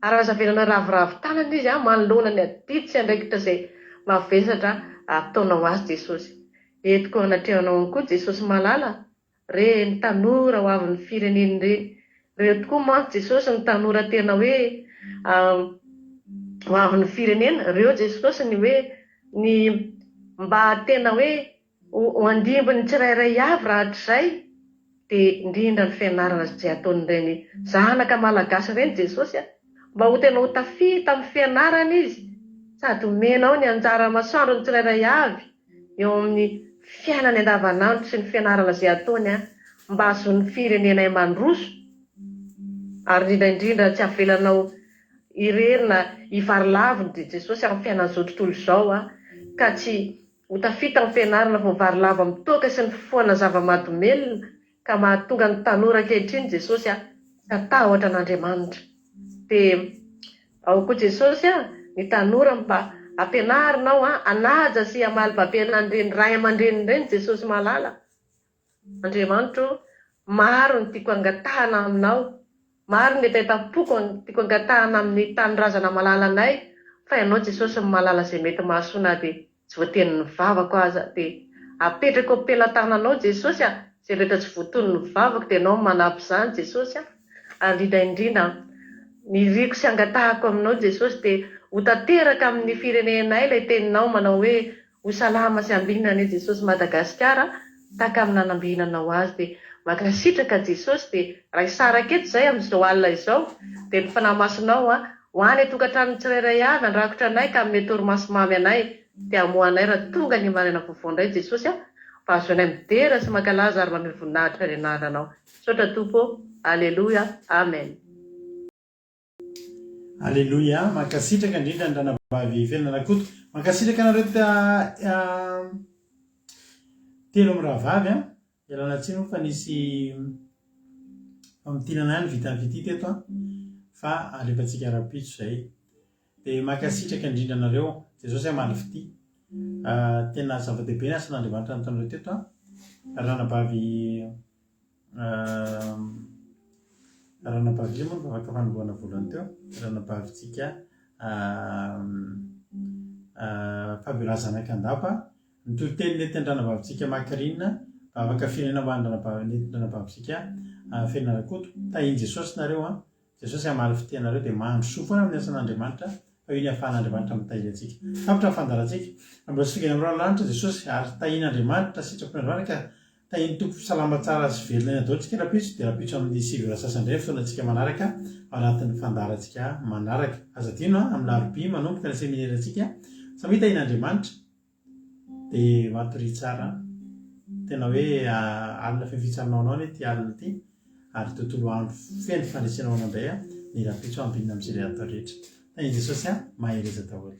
ary azavelana ravoravo tanana izy manoloana ny adidy sy andraikitra izay mavesatra ataonao azy Jesosy. Entiko anatrehanao koa Jesosy malala reny tanora ho avy ny fireneny ireny, ireo tokoa manko Jesosy ny tanora tena hoe ho avy ny firenena, ireo Jesosy ny hoe ny mba tena hoe ho andimby ny tsirairay avy rahatr'izay dia indrindra ny fianarana izay ataon'ireny zanaka malagasy ireny Jesosy mba ho tena ho tafita amin'ny fianarana izy, sady omenao ny anjara masoandro ny tsirairay avy eo amin'ny fiainany andavanandro sy ny fianarana izay ataony mba azon'ny firenenay mandroso. Ary indrindra tsy avelanao irerina hivarilavo dia Jesosy amin'ny fiainan'izao tontolo izao ka tsy ho tafita amin'ny fianarana fa varilavo amin'ny toaka sy ny foana zava-mahadomelona, ka mahatonga ny tanora ankehitriny Jesosy hatahotra an'Andriamanitra. Dia ao koa Jesosy ny tanora mba ampianarinao anaja sy hamaly-babena an'ireny ray aman-dreny ireny Jesosy malala. Andriamanitro, maro ny tiako angatahana aminao, maro ny etapoko tiako angatahana amin'ny tanindrazana malala anay, fa ianao Jesosy malala izay mety mahasoana dia tsy voateny ny vavako aza, dia apetrako am-pelantananao Jesosy izay rehetra tsy voatony ny vavako dia ianao manampy izany Jesosy. Ary indrindra ny riko sy angatahako aminao Jesosy dia ho tanteraka amin'ny firenenay ilay teninao manao hoe ho salama sy ambinina ny Jesosy Madagasikara, taka amin'ny nanambinanao azy. Dia makasitraka Jesosy dia raha isara keto izay amin'izao alina izao dia ny fanahy masonao ho any atokantrano tsirairay avy andrakotra anay ka amin'ny torimaso-mamy anay dia hamoanay raha tonga ny maraina vaovao indray Jesosy mba azonay midera sy mankalaza ary manome voninahitra ny anaranao. Sotra tompo, aleloia, amen. Aleloia, mankasitraka indrindra ny ranavavy fiainanakoto, mankasitraka nareo telo amin'ny rahavavy ialana tsiny fa nisy famotinana any vita ny fity teto fa alefantsika rapitso izay. Dia mankasitraka indrindra nareo Jesosy amaly fity, tena zava-dehibe ny asan'Andriamanitra notanareo teto ranavavy ranavavy moa no vavaka fanomboana voalohany teo, ranavavitsika Fabiola Zanakandapa, ny toloteny netiny ranavavitsika Makrina, vavaka firenena nentin ranavavitsika Fianarakoto. Tahiny Jesosy nareo Jesosy amaly fity anareo dia mahandro soa foana amin'ny asan'Andriamanitra, fa io ny ahafahan'Andriamanitra mitahiry antsika. Tapitra fandarantsika, amboasika ny am'ranolanitra Jesosy ary tahin'Andriamanitra sitrapon'Andriamanitra ka tahiny tompo salama tsara sy velona eny adaotsika rapitso dia rapitso amin'ny sivy sasandray fotoanantsika manaraka ao anatin'ny fandarantsika manaraka azadino amin'ny larobi manomboka ny seminarantsika samita in'Andriamanitra dia matory tsara tena hoe alina fifitsarinao anao ny ty alina ty ary tontolo andro feno fandraisanao anandray ny rapitso ambinina amin'izay atao rehetra tahiny Jesosy mahereza daholo.